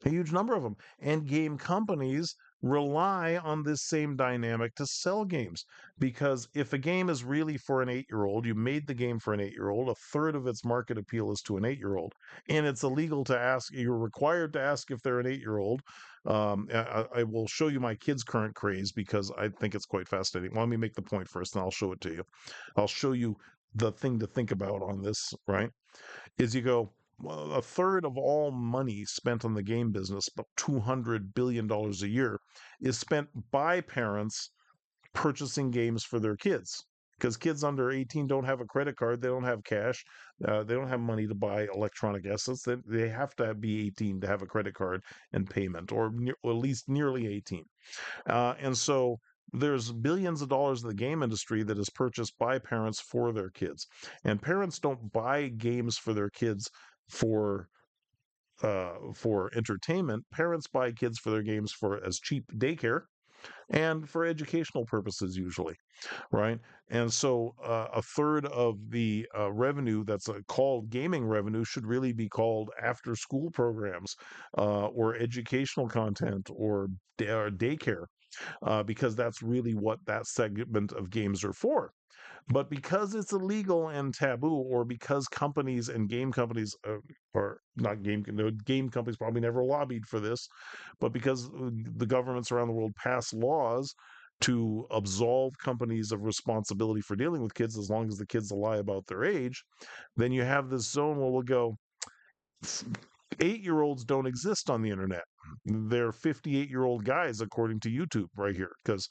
a huge number of them, and game companies rely on this same dynamic to sell games, because if a game is really for an 8-year-old, you made the game for an 8-year-old, a third of its market appeal is to an 8-year-old, and it's illegal to ask, you're required to ask if they're an 8-year-old. I will show you my kids' current craze because I think it's quite fascinating. Well, let me make the point first, and I'll show it to you. I'll show you the thing to think about on this, right? Is you go, well, a third of all money spent on the game business, about $200 billion a year, is spent by parents purchasing games for their kids. Because kids under 18 don't have a credit card, they don't have cash, they don't have money to buy electronic assets. They have to be 18 to have a credit card and payment, or at least nearly 18. And so there's billions of dollars in the game industry that is purchased by parents for their kids. And parents don't buy games for their kids for entertainment. Parents buy kids for their games for as cheap daycare and for educational purposes usually, right? And so a third of the revenue that's called gaming revenue should really be called after school programs, or educational content, or daycare. because that's really what that segment of games are for. But because it's illegal and taboo, or because companies and game companies, or not game, no, game companies probably never lobbied for this, but because the governments around the world pass laws to absolve companies of responsibility for dealing with kids as long as the kids lie about their age, then you have this zone where we'll go, 8-year-olds don't exist on the internet. They're 58-year-old guys, according to YouTube, right here, because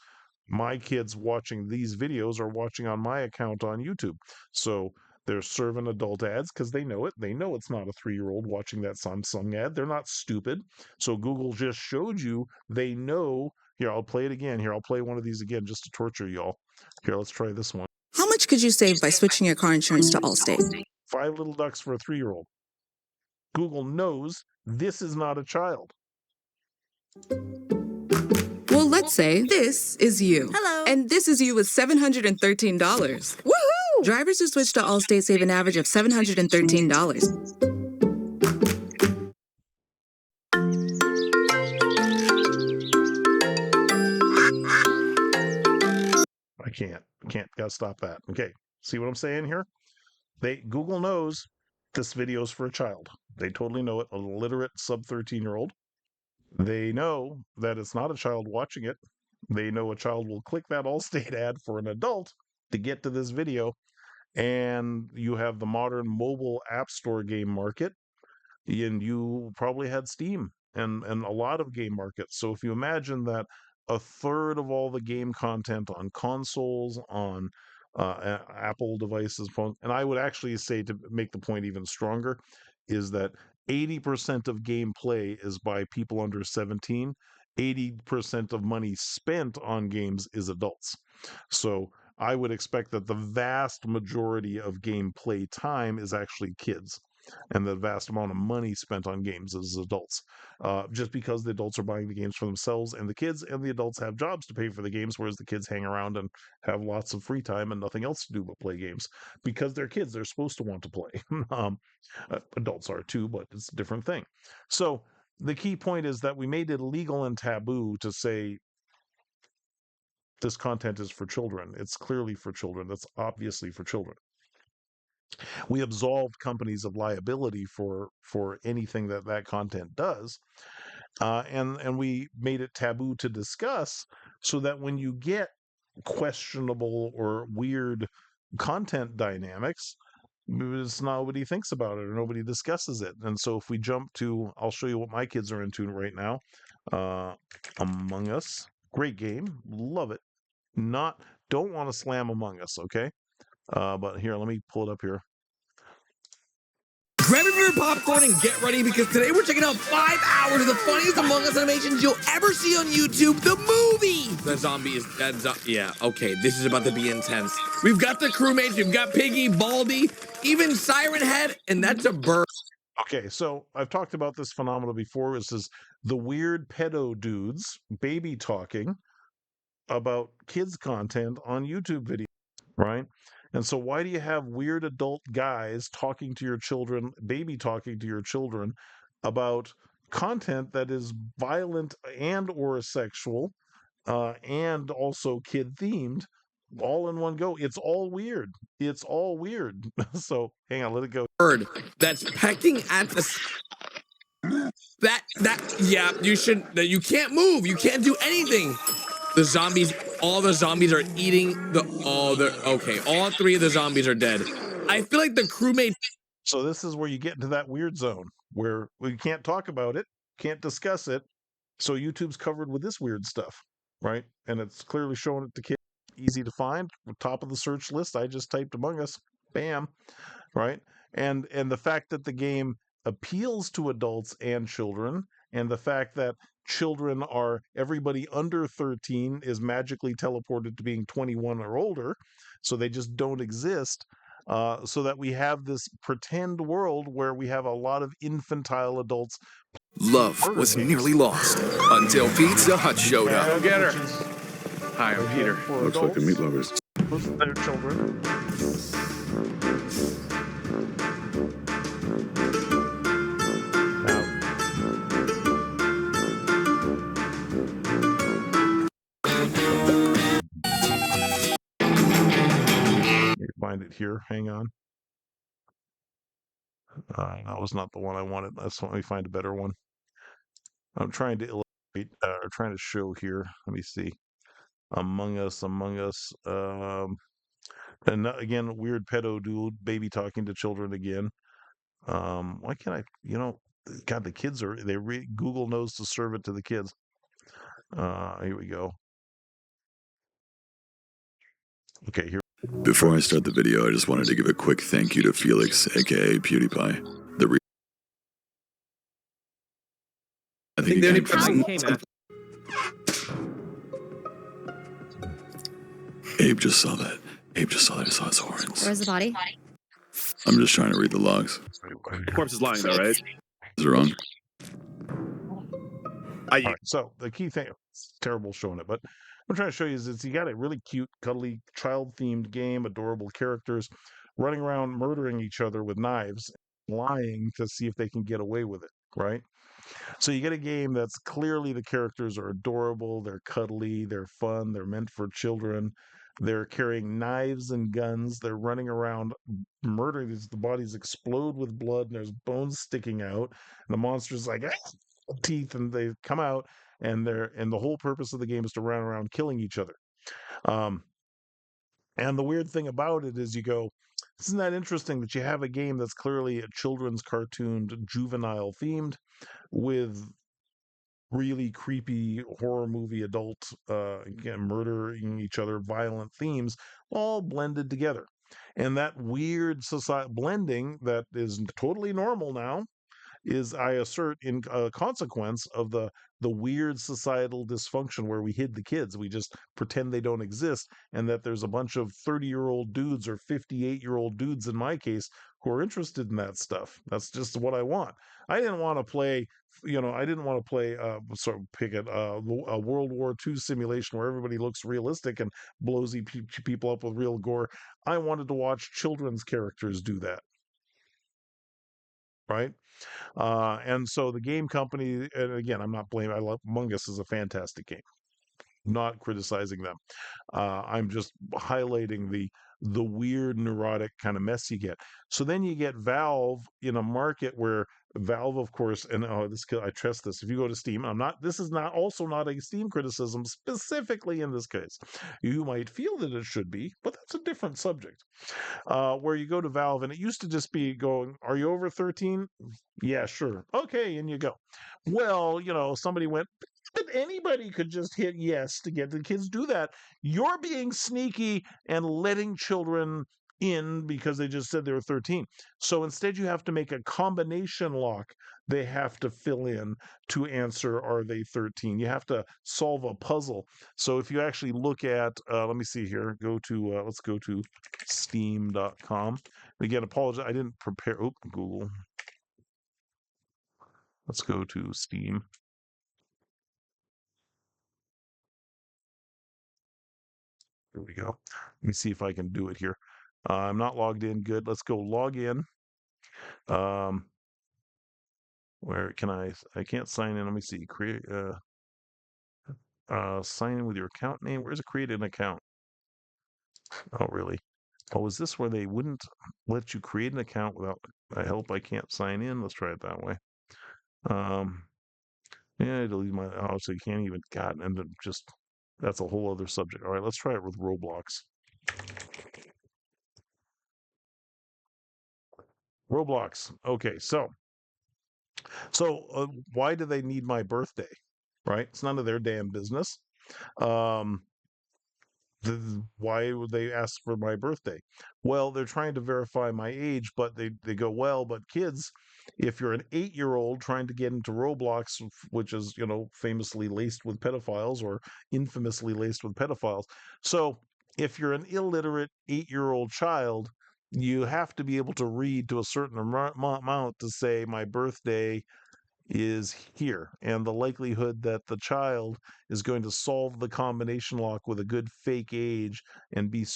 my kids watching these videos are watching on my account on YouTube. So they're serving adult ads because they know it. They know it's not a 3-year-old watching that Samsung ad. They're not stupid. So Google just showed you they know. Here, I'll play it again. Here, I'll play one of these again just to torture y'all. Here, let's try this one. How much could you save by switching your car insurance to Allstate? 5 little ducks for a 3-year-old. Google knows this is not a child. Well, let's say this is you. Hello. And this is you with $713. Woohoo! Drivers who switch to Allstate save an average of $713. I can't, gotta stop that. Okay, see what I'm saying here? Google knows this video's for a child. They totally know it, a literate sub 13-year-old. They know that it's not a child watching it. They know a child will click that Allstate ad for an adult to get to this video. And you have the modern mobile app store game market, and you probably had Steam and a lot of game markets. So if you imagine that a third of all the game content on consoles, on Apple devices, phones, and I would actually say, to make the point even stronger, is that 80% of gameplay is by people under 17. 80% of money spent on games is adults. So I would expect that the vast majority of gameplay time is actually kids, and the vast amount of money spent on games is adults. Just because the adults are buying the games for themselves and the kids, and the adults have jobs to pay for the games, whereas the kids hang around and have lots of free time and nothing else to do but play games. Because they're kids, they're supposed to want to play. Adults are too, but it's a different thing. So the key point is that we made it illegal and taboo to say this content is for children. It's clearly for children. That's obviously for children. We absolved companies of liability for anything that content does, and we made it taboo to discuss, so that when you get questionable or weird content dynamics, nobody thinks about it or nobody discusses it. And so if we jump to, I'll show you what my kids are into right now. Among Us, great game, love it. Don't want to slam Among Us, okay? But here, let me pull it up here. Grab your popcorn and get ready, because today we're checking out 5 hours of the funniest Among Us animations you'll ever see on YouTube, the movie! The zombie is dead. Yeah, okay, this is about to be intense. We've got the crewmates, we've got Piggy, Baldy, even Siren Head, and that's a bird. Okay, so I've talked about this phenomenon before. This is the weird pedo dudes baby talking about kids content on YouTube videos, right? And so why do you have weird adult guys talking to your children, baby talking to your children about content that is violent and or sexual, and also kid themed, all in one go? It's all weird. It's all weird. So hang on, let it go. Bird that's pecking at the... Yeah, you can't move, you can't do anything. The zombies, all the zombies are eating okay, all 3 of the zombies are dead. I feel like the crewmate... So this is where you get into that weird zone where we can't talk about it, can't discuss it. So YouTube's covered with this weird stuff, right? And it's clearly showing it to kids. Easy to find, top of the search list. I just typed Among Us, bam, right? And the fact that the game appeals to adults and children, and the fact that children are, everybody under 13 is magically teleported to being 21 or older, so they just don't exist, so that we have this pretend world where we have a lot of infantile adults. Love was nearly lost until Pizza Hut showed up. Go get her. Hi, I'm Peter. Looks like the meat lovers. Their children. find it here. Hang on. That was not the one I wanted. Let me find a better one. I'm trying to illustrate, or trying to show here. Let me see. Among Us, Among Us. And again, weird pedo dude, baby talking to children again. Why can't I? God, the kids are Google knows to serve it to the kids. Here we go. Okay, here. Before I start the video, I just wanted to give a quick thank you to Felix, aka PewDiePie. I think they only he put came some- Abe just saw that. Abe just saw that. He saw his horns. Where's the body? I'm just trying to read the logs. The corpse is lying, though, right? Is it wrong? All right, so the key thing, it's terrible showing it, but I'm trying to show you is you got a really cute, cuddly, child-themed game, adorable characters running around murdering each other with knives, lying to see if they can get away with it, right? So you get a game that's clearly the characters are adorable, they're cuddly, they're fun, they're meant for children. They're carrying knives and guns. They're running around murdering. The bodies explode with blood, and there's bones sticking out. And the monster's like teeth, and they come out, and the whole purpose of the game is to run around killing each other. And the weird thing about it is, you go, isn't that interesting that you have a game that's clearly a children's cartoon, juvenile themed, with really creepy horror movie adult again, murdering each other, violent themes, all blended together. And that weird society blending that is totally normal now is, I assert, in consequence of the weird societal dysfunction where we hid the kids. We just pretend they don't exist, and that there's a bunch of 30-year-old dudes, or 58-year-old dudes in my case, who are interested in that stuff. That's just what I want. I didn't want to play, I didn't want to play, pick it, a World War II simulation where everybody looks realistic and blows people up with real gore. I wanted to watch children's characters do that. Right? And so the game company, and again, I'm not blaming. Among Us is a fantastic game. Not criticizing them. I'm just highlighting the weird, neurotic kind of mess you get. So then you get Valve in a market where Valve, of course, and I trust this. If you go to Steam, this is not a Steam criticism specifically in this case. You might feel that it should be, but that's a different subject. Where you go to Valve, and it used to just be going, are you over 13? Yeah, sure. Okay, and you go. Well, somebody went, but anybody could just hit yes to get the kids do that. You're being sneaky and letting children in because they just said they were 13. So instead, you have to make a combination lock they have to fill in to answer, are they 13? You have to solve a puzzle. So if you actually look at, let me see here, let's go to steam.com. Again, apologize, I didn't prepare. Google. Let's go to Steam. Here we go. Let me see if I can do it here. I'm not logged in. Good. Let's go log in. Where can I can't sign in. Let me see. Create sign in with your account name. Where's it create an account? Oh, really? Oh, is this where they wouldn't let you create an account without help? I can't sign in. Let's try it that way. Yeah, delete my so you can't even and then just that's a whole other subject. All right, let's try it with Roblox. Roblox. Okay, so why do they need my birthday? Right? It's none of their damn business. Why would they ask for my birthday? Well, they're trying to verify my age, but they go, well, but kids, if you're an 8-year-old trying to get into Roblox, which is, famously laced with pedophiles or infamously laced with pedophiles. So if you're an illiterate 8-year-old child, you have to be able to read to a certain amount to say my birthday is here, and the likelihood that the child is going to solve the combination lock with a good fake age and be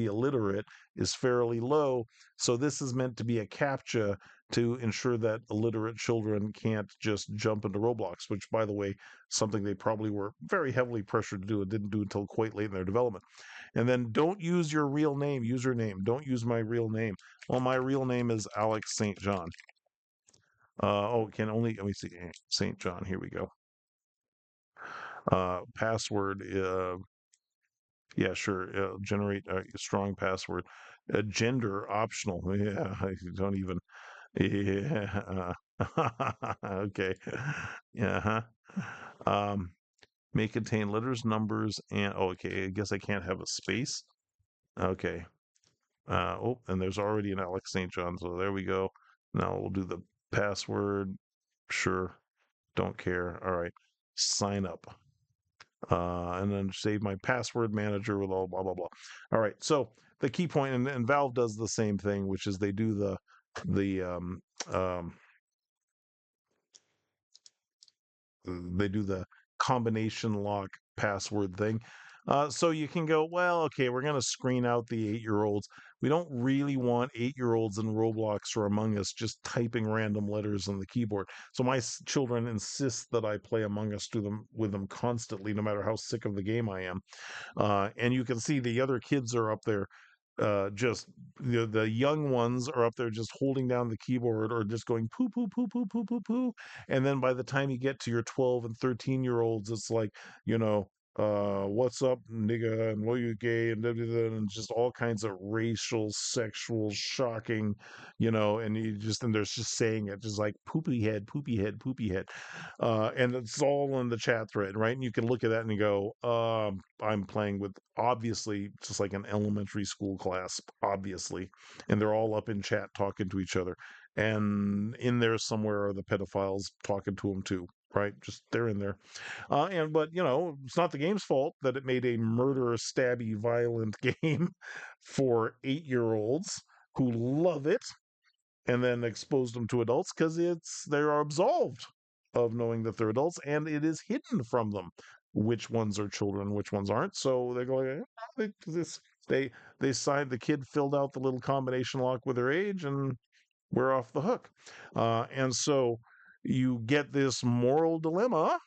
illiterate is fairly low. So this is meant to be a CAPTCHA to ensure that illiterate children can't just jump into Roblox, which, by the way, something they probably were very heavily pressured to do and didn't do until quite late in their development. And then don't use your real name, username. Don't use my real name. Well, my real name is Alex St. John. Can only, let me see, St. John, here we go. Password, yeah, sure, generate a strong password. Gender optional. Yeah, I don't even, yeah. Okay. Yeah. Huh. May contain letters, numbers, and okay. I guess I can't have a space. Okay. And there's already an Alex St. John, so there we go. Now we'll do the password. Sure. Don't care. All right. Sign up. And then save my password manager with all blah blah blah. All right. So the key point, and Valve does the same thing, which is they do um, the combination lock password thing. So you can go, well, okay, we're going to screen out the 8-year-olds. We don't really want 8-year-olds in Roblox or Among Us just typing random letters on the keyboard. So my children insist that I play Among Us with them constantly, no matter how sick of the game I am. And you can see the other kids are up there, just the young ones are up there just holding down the keyboard or just going poo poo poo poo poo poo poo. And then by the time you get to your 12 and 13-year-olds, it's like, what's up, nigga, and what you gay, and just all kinds of racial, sexual, shocking, and there's just saying it, just like poopy head, poopy head, poopy head. And it's all in the chat thread, right? And you can look at that and you go, I'm playing with obviously just like an elementary school class, obviously. And they're all up in chat talking to each other. And in there somewhere are the pedophiles talking to them too, right? Just they're in there. But it's not the game's fault that it made a murderous, stabby, violent game for 8-year-olds who love it and then exposed them to adults because they're absolved of knowing that they're adults, and it is hidden from them which ones are children, which ones aren't. So they're going, they signed, the kid filled out the little combination lock with their age, and we're off the hook. And so you get this moral dilemma,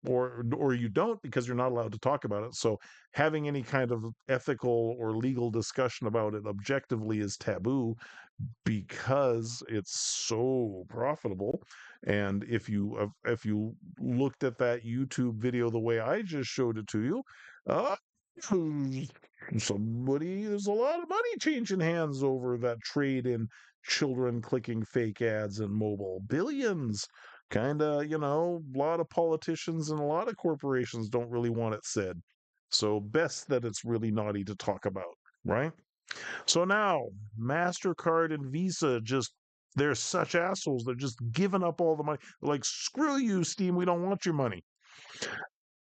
or you don't, because you're not allowed to talk about it. So having any kind of ethical or legal discussion about it objectively is taboo because it's so profitable. And if you looked at that YouTube video the way I just showed it to you, uh, there's a lot of money changing hands over that trade in children clicking fake ads in mobile. Billions. Kind of, a lot of politicians and a lot of corporations don't really want it said. So best that it's really naughty to talk about, right? So now, Mastercard and Visa they're such assholes. They're just giving up all the money. They're like, screw you, Steam, we don't want your money.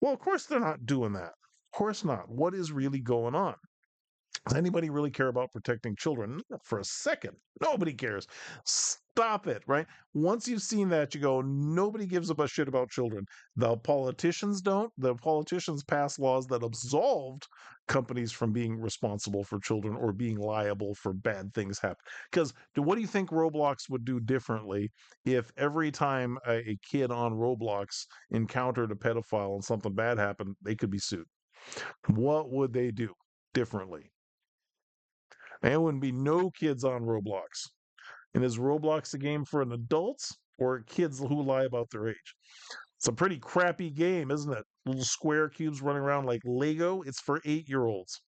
Well, of course they're not doing that. Of course not. What is really going on? Does anybody really care about protecting children? Not for a second. Nobody cares. Stop it, right? Once you've seen that, you go, nobody gives a shit about children. The politicians don't. The politicians pass laws that absolved companies from being responsible for children or being liable for bad things happen. Because what do you think Roblox would do differently if every time a kid on Roblox encountered a pedophile and something bad happened, they could be sued? What would they do differently? And it wouldn't be no kids on Roblox. And is Roblox a game for an adults or kids who lie about their age? It's a pretty crappy game, isn't it? Little square cubes running around like Lego. It's for 8-year-olds,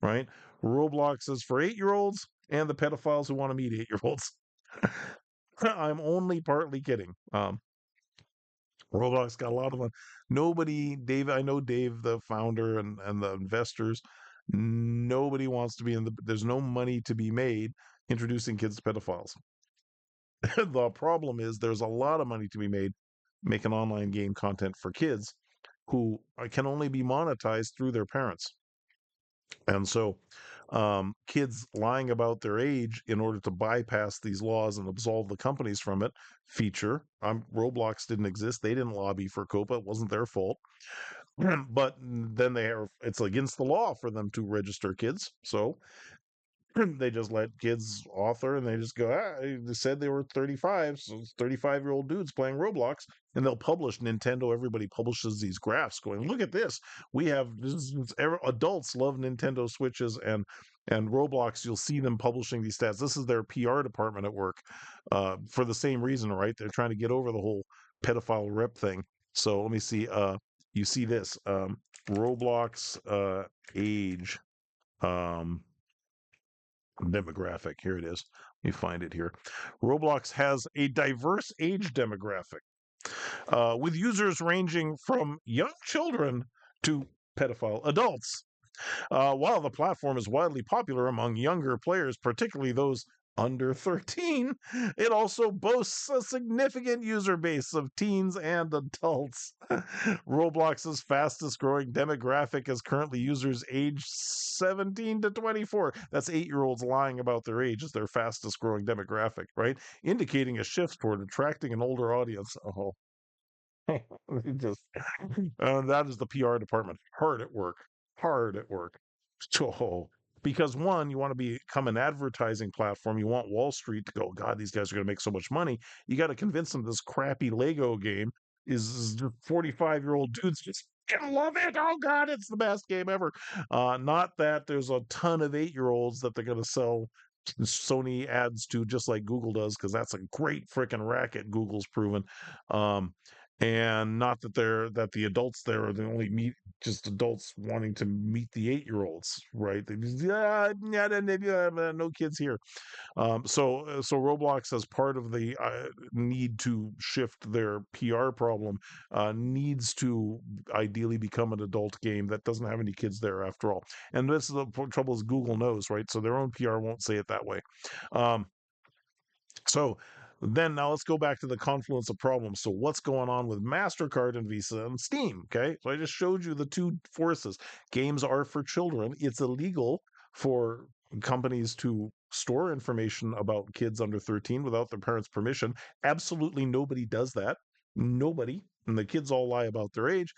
right? Roblox is for 8-year-olds and the pedophiles who want to meet 8-year-olds. I'm only partly kidding. Roblox got a lot of fun. Dave, I know Dave, the founder and the investors, nobody wants to be there's no money to be made introducing kids to pedophiles. The problem is there's a lot of money to be made making online game content for kids who can only be monetized through their parents. And so kids lying about their age in order to bypass these laws and absolve the companies from it feature. Roblox didn't exist. They didn't lobby for COPA. It wasn't their fault. But then it's against the law for them to register kids. So they just let kids author and they just go, they said they were 35, so it's 35-year-old dudes playing Roblox, and they'll publish Nintendo. Everybody publishes these graphs going, look at this. We have adults love Nintendo Switches and Roblox. You'll see them publishing these stats. This is their PR department at work, for the same reason, right? They're trying to get over the whole pedophile rep thing. So let me see. You see this Roblox age. Demographic. Here it is. Let me find it here. Roblox has a diverse age demographic, with users ranging from young children to pedophile adults. While the platform is widely popular among younger players, particularly those under 13, it also boasts a significant user base of teens and adults. Roblox's fastest growing demographic is currently users aged 17 to 24. That's 8-year-olds lying about their age is their fastest growing demographic, right? Indicating a shift toward attracting an older audience. Oh, just that is the PR department hard at work. Hard at work. So, because one, you want to become an advertising platform. You want Wall Street to go, God, these guys are going to make so much money. You got to convince them this crappy Lego game is 45-year-old dudes just gonna love it. Oh God, it's the best game ever. Not that there's a ton of 8-year-olds that they're going to sell Sony ads to, just like Google does, because that's a great freaking racket. Google's proven. And not that the adults there are the only just adults wanting to meet the 8-year-olds, right? They just, no kids here. So Roblox, as part of the need to shift their PR problem, needs to ideally become an adult game that doesn't have any kids there after all. And this is the trouble, is Google knows, right? So their own PR won't say it that way. So then now let's go back to the confluence of problems. So what's going on with Mastercard and Visa and Steam? Okay, so I just showed you the two forces. Games are for children. It's illegal for companies to store information about kids under 13 without their parents' permission. Absolutely nobody does that. Nobody. And the kids all lie about their age,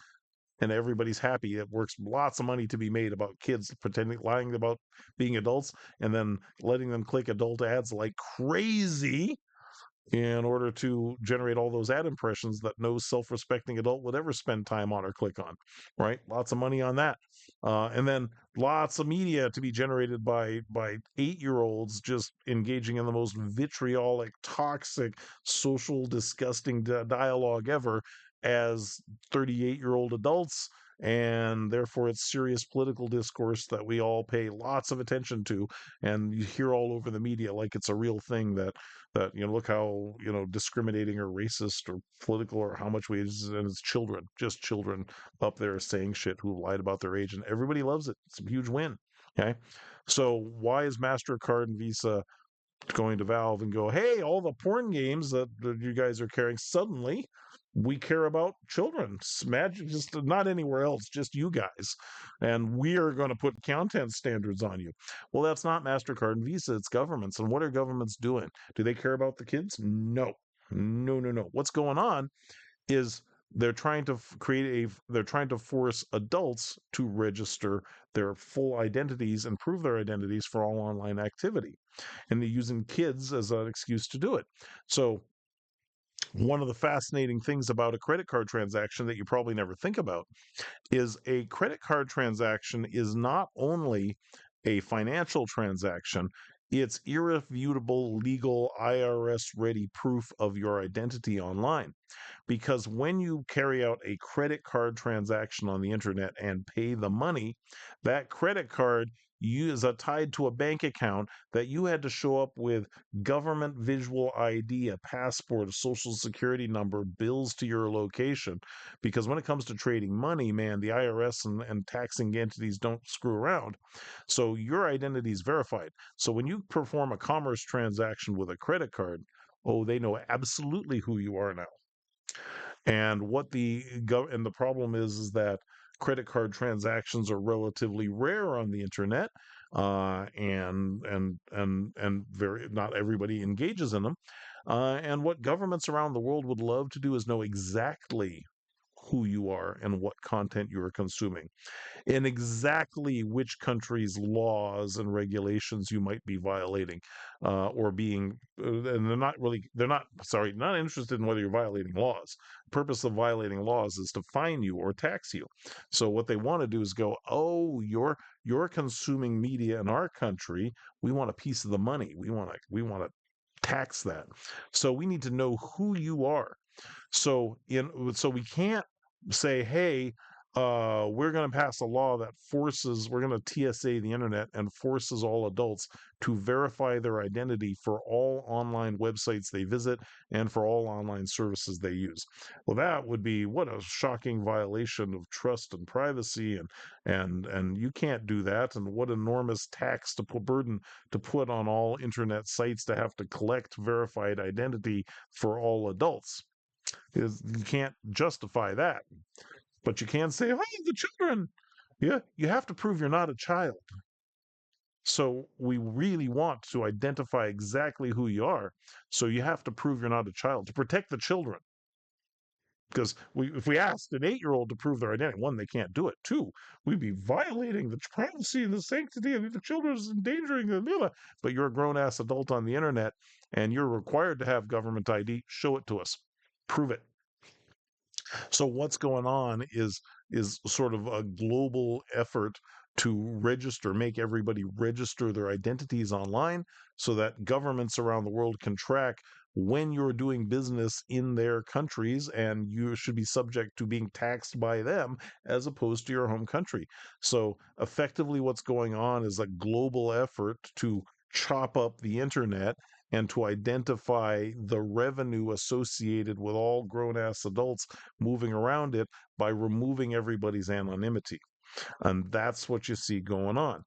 and everybody's happy. It works lots of money to be made about kids pretending, lying about being adults, and then letting them click adult ads like crazy in order to generate all those ad impressions that no self-respecting adult would ever spend time on or click on, right? Lots of money on that. And then lots of media to be generated by 8-year-olds just engaging in the most vitriolic, toxic, social, disgusting dialogue ever as 38-year-old adults. And therefore, it's serious political discourse that we all pay lots of attention to, and you hear all over the media like it's a real thing that look how discriminating or racist or political or how much we, and it's children, just children up there saying shit who lied about their age, and everybody loves it. It's a huge win. Okay, so why is Mastercard and Visa going to Valve and go, hey, all the porn games that you guys are carrying, suddenly we care about children? Imagine, just not anywhere else, just you guys. And we are going to put content standards on you. Well, that's not Mastercard and Visa, it's governments. And what are governments doing? Do they care about the kids? No. No, no, no. What's going on is they're trying to they're trying to force adults to register their full identities and prove their identities for all online activity. And they're using kids as an excuse to do it. So one of the fascinating things about a credit card transaction that you probably never think about is a credit card transaction is not only a financial transaction, it's irrefutable, legal, IRS ready proof of your identity online. Because when you carry out a credit card transaction on the internet and pay the money, that credit card is tied to a bank account that you had to show up with government visual ID, a passport, a social security number, bills to your location. Because when it comes to trading money, man, the IRS and taxing entities don't screw around. So your identity is verified. So when you perform a commerce transaction with a credit card, oh, they know absolutely who you are now. And what the problem is that credit card transactions are relatively rare on the internet, and very not everybody engages in them. And what governments around the world would love to do is know exactly who you are and what content you are consuming, and exactly which country's laws and regulations you might be violating, or being, and they're not interested in whether you're violating laws. The purpose of violating laws is to fine you or tax you. So what they want to do is go, oh, you're consuming media in our country. We want a piece of the money. We want to tax that. So we need to know who you are. So we can't say, hey, we're going to pass a law that we're going to TSA the internet and forces all adults to verify their identity for all online websites they visit and for all online services they use. Well, that would be what a shocking violation of trust and privacy, and you can't do that. And what enormous burden to put on all internet sites to have to collect verified identity for all adults. Is You can't justify that, but you can say, "Oh, the children." Yeah, you have to prove you're not a child. So we really want to identify exactly who you are. So you have to prove you're not a child to protect the children. Because if we asked an 8-year-old to prove their identity, one, they can't do it. Two, we'd be violating the privacy and the sanctity of the children, endangering the blah, blah. But you're a grown-ass adult on the internet, and you're required to have government ID. Show it to us. Prove it. So what's going on is sort of a global effort to make everybody register their identities online so that governments around the world can track when you're doing business in their countries, and you should be subject to being taxed by them as opposed to your home country. So effectively what's going on is a global effort to chop up the internet and to identify the revenue associated with all grown-ass adults moving around it by removing everybody's anonymity. And that's what you see going on.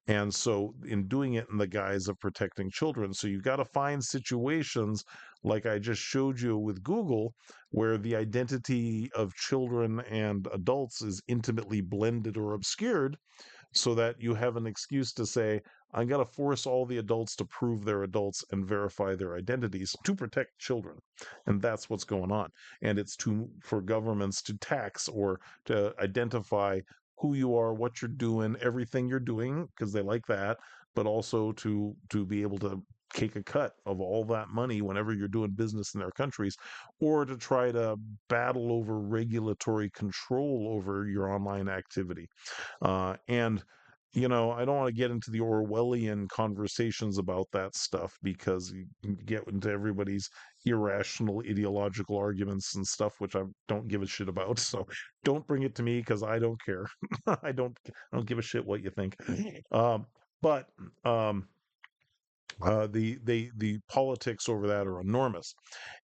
And so, in doing it in the guise of protecting children, so you've got to find situations like I just showed you with Google, where the identity of children and adults is intimately blended or obscured, so that you have an excuse to say, I'm going to force all the adults to prove they're adults and verify their identities to protect children. And that's what's going on. And it's for governments to tax or to identify who you are, what you're doing, everything you're doing, because they like that, but also to be able to take a cut of all that money whenever you're doing business in their countries, or to try to battle over regulatory control over your online activity. And I don't want to get into the Orwellian conversations about that stuff, because you can get into everybody's irrational ideological arguments and stuff, which I don't give a shit about. So don't bring it to me, because I don't care. I don't give a shit what you think. But the politics over that are enormous.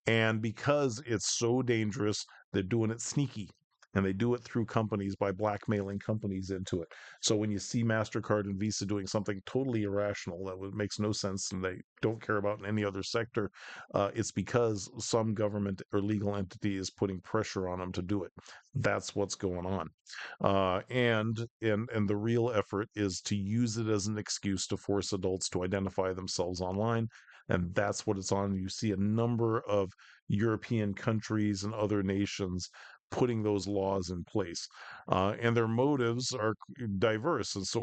And because it's so dangerous, they're doing it sneaky. And they do it through companies by blackmailing companies into it. So when you see Mastercard and Visa doing something totally irrational that makes no sense and they don't care about in any other sector, it's because some government or legal entity is putting pressure on them to do it. That's what's going on. And the real effort is to use it as an excuse to force adults to identify themselves online. And that's what it's on. You see a number of European countries and other nations putting those laws in place, and their motives are diverse. And so,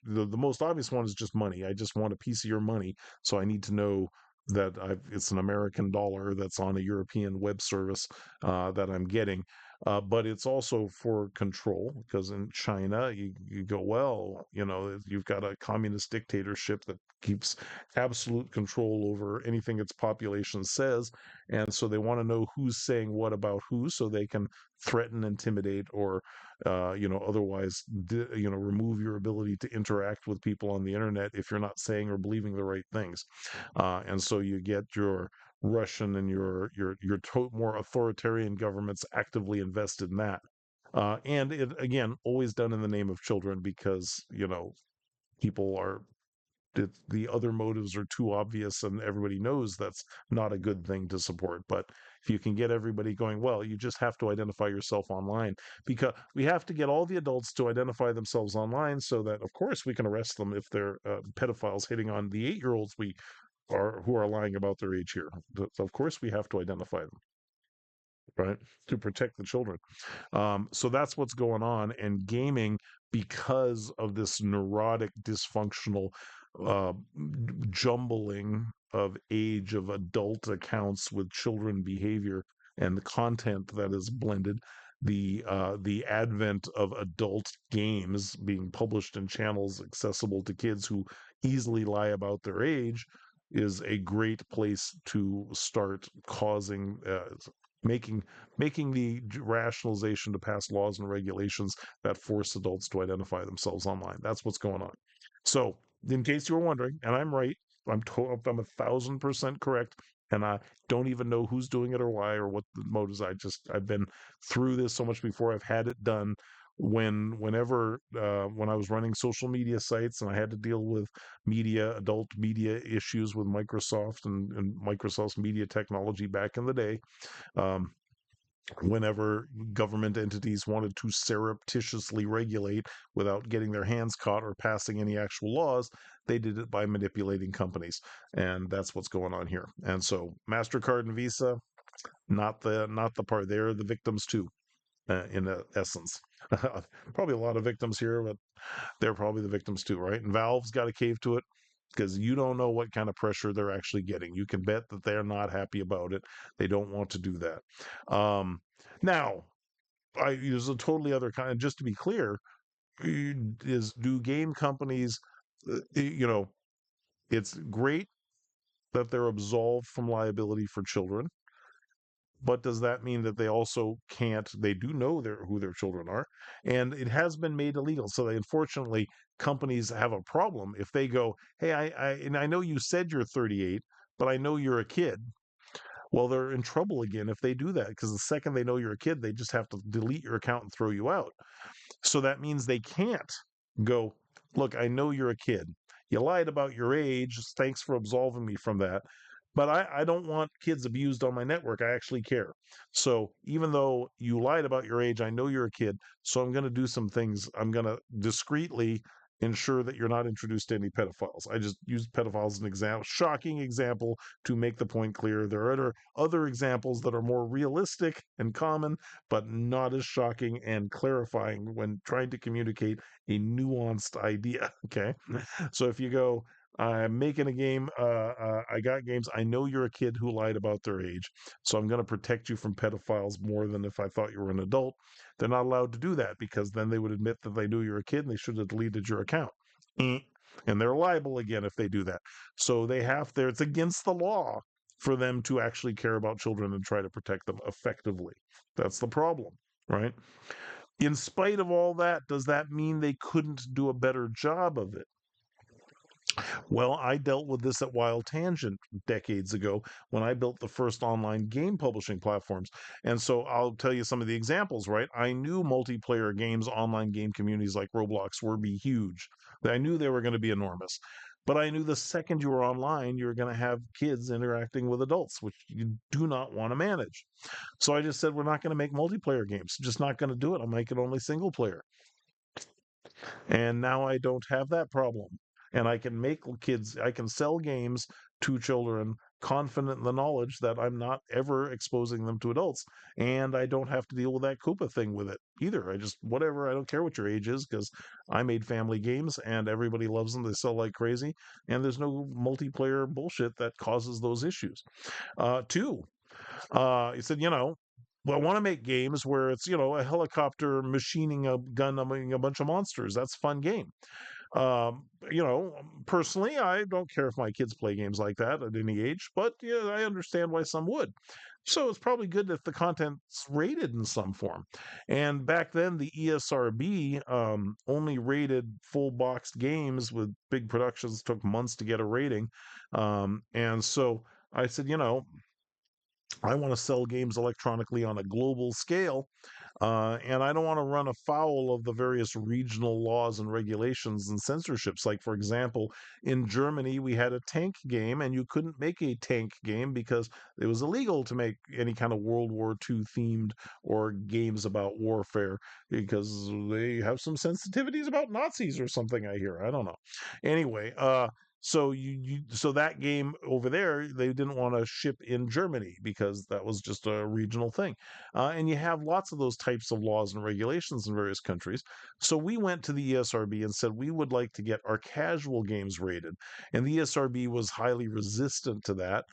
the most obvious one is just money. I just want a piece of your money, so I need to know that it's an American dollar that's on a European web service that I'm getting. But it's also for control, because in China, you go, well, you've got a communist dictatorship that keeps absolute control over anything its population says. And so they want to know who's saying what about who, so they can threaten, intimidate, or, otherwise, remove your ability to interact with people on the internet if you're not saying or believing the right things. And so you get your Russian and your more authoritarian governments actively invested in that. And it, again, always done in the name of children, because, people are, the other motives are too obvious, and everybody knows that's not a good thing to support. But if you can get everybody going, well, you just have to identify yourself online, because we have to get all the adults to identify themselves online, so that, of course, we can arrest them if they're pedophiles hitting on the 8-year-olds who are lying about their age here. So of course, we have to identify them. right? To protect the children. So that's what's going on. And gaming, because of this neurotic, dysfunctional uh, jumbling of age of adult accounts with children behavior and the content that is blended, the advent of adult games being published in channels accessible to kids who easily lie about their age is a great place to start causing making making the rationalization to pass laws and regulations that force adults to identify themselves online. That's what's going on. So, in case you were wondering, and I'm right, I'm 1,000% correct, and I don't even know who's doing it or why or what the motives. I've been through this so much before. I've had it done when I was running social media sites and I had to deal with adult media issues with Microsoft and Microsoft's media technology back in the day. Um, Whenever government entities wanted to surreptitiously regulate without getting their hands caught or passing any actual laws, they did it by manipulating companies. And that's what's going on here. And so Mastercard and Visa, not the part. They're the victims too, in essence. Probably a lot of victims here, but they're probably the victims too, right? And Valve's got to cave to it because you don't know what kind of pressure they're actually getting. You can bet that they're not happy about it. They don't want to do that. Now, I use a totally other kind. Just to be clear, do game companies, you know, it's great that they're absolved from liability for children, but does that mean that they also can't? They do know who their children are, and it has been made illegal. So unfortunately, companies have a problem if they go, "Hey, and I know you said you're 38, but I know you're a kid." Well, they're in trouble again if they do that because the second they know you're a kid, they just have to delete your account and throw you out. So that means they can't go, look, I know you're a kid. You lied about your age. Thanks for absolving me from that. But I don't want kids abused on my network. I actually care. So even though you lied about your age, I know you're a kid. So I'm going to do some things. I'm going to discreetly ensure that you're not introduced to any pedophiles. I just used pedophiles as an example, shocking example to make the point clear. There are other examples that are more realistic and common, but not as shocking and clarifying when trying to communicate a nuanced idea. Okay. So if you go, I'm making a game, I got games, I know you're a kid who lied about their age, so I'm going to protect you from pedophiles more than if I thought you were an adult. They're not allowed to do that because then they would admit that they knew you were a kid and they should have deleted your account. And they're liable again if they do that. So it's against the law for them to actually care about children and try to protect them effectively. That's the problem, right? In spite of all that, does that mean they couldn't do a better job of it? Well, I dealt with this at Wild Tangent decades ago when I built the first online game publishing platforms. And so I'll tell you some of the examples, right? I knew multiplayer games, online game communities like Roblox were be huge. I knew they were going to be enormous. But I knew the second you were online, you were going to have kids interacting with adults, which you do not want to manage. So I just said, we're not going to make multiplayer games. Just not going to do it. I'll make it only single player. And now I don't have that problem. And I can sell games to children confident in the knowledge that I'm not ever exposing them to adults. And I don't have to deal with that Koopa thing with it either. Whatever, I don't care what your age is because I made family games and everybody loves them. They sell like crazy. And there's no multiplayer bullshit that causes those issues. Two, he said, well, I want to make games where it's, a helicopter machining a gun, a bunch of monsters. That's a fun game. Personally, I don't care if my kids play games like that at any age, but yeah, I understand why some would. So it's probably good if the content's rated in some form. And back then, the ESRB only rated full boxed games with big productions, took months to get a rating. And so I said, I want to sell games electronically on a global scale, and I don't want to run afoul of the various regional laws and regulations and censorships. Like, for example, in Germany, we had a tank game, and you couldn't make a tank game because it was illegal to make any kind of World War II themed or games about warfare because they have some sensitivities about Nazis or something, I hear. I don't know. Anyway, So that game over there, they didn't want to ship in Germany because that was just a regional thing. And you have lots of those types of laws and regulations in various countries. So we went to the ESRB and said we would like to get our casual games rated. And the ESRB was highly resistant to that.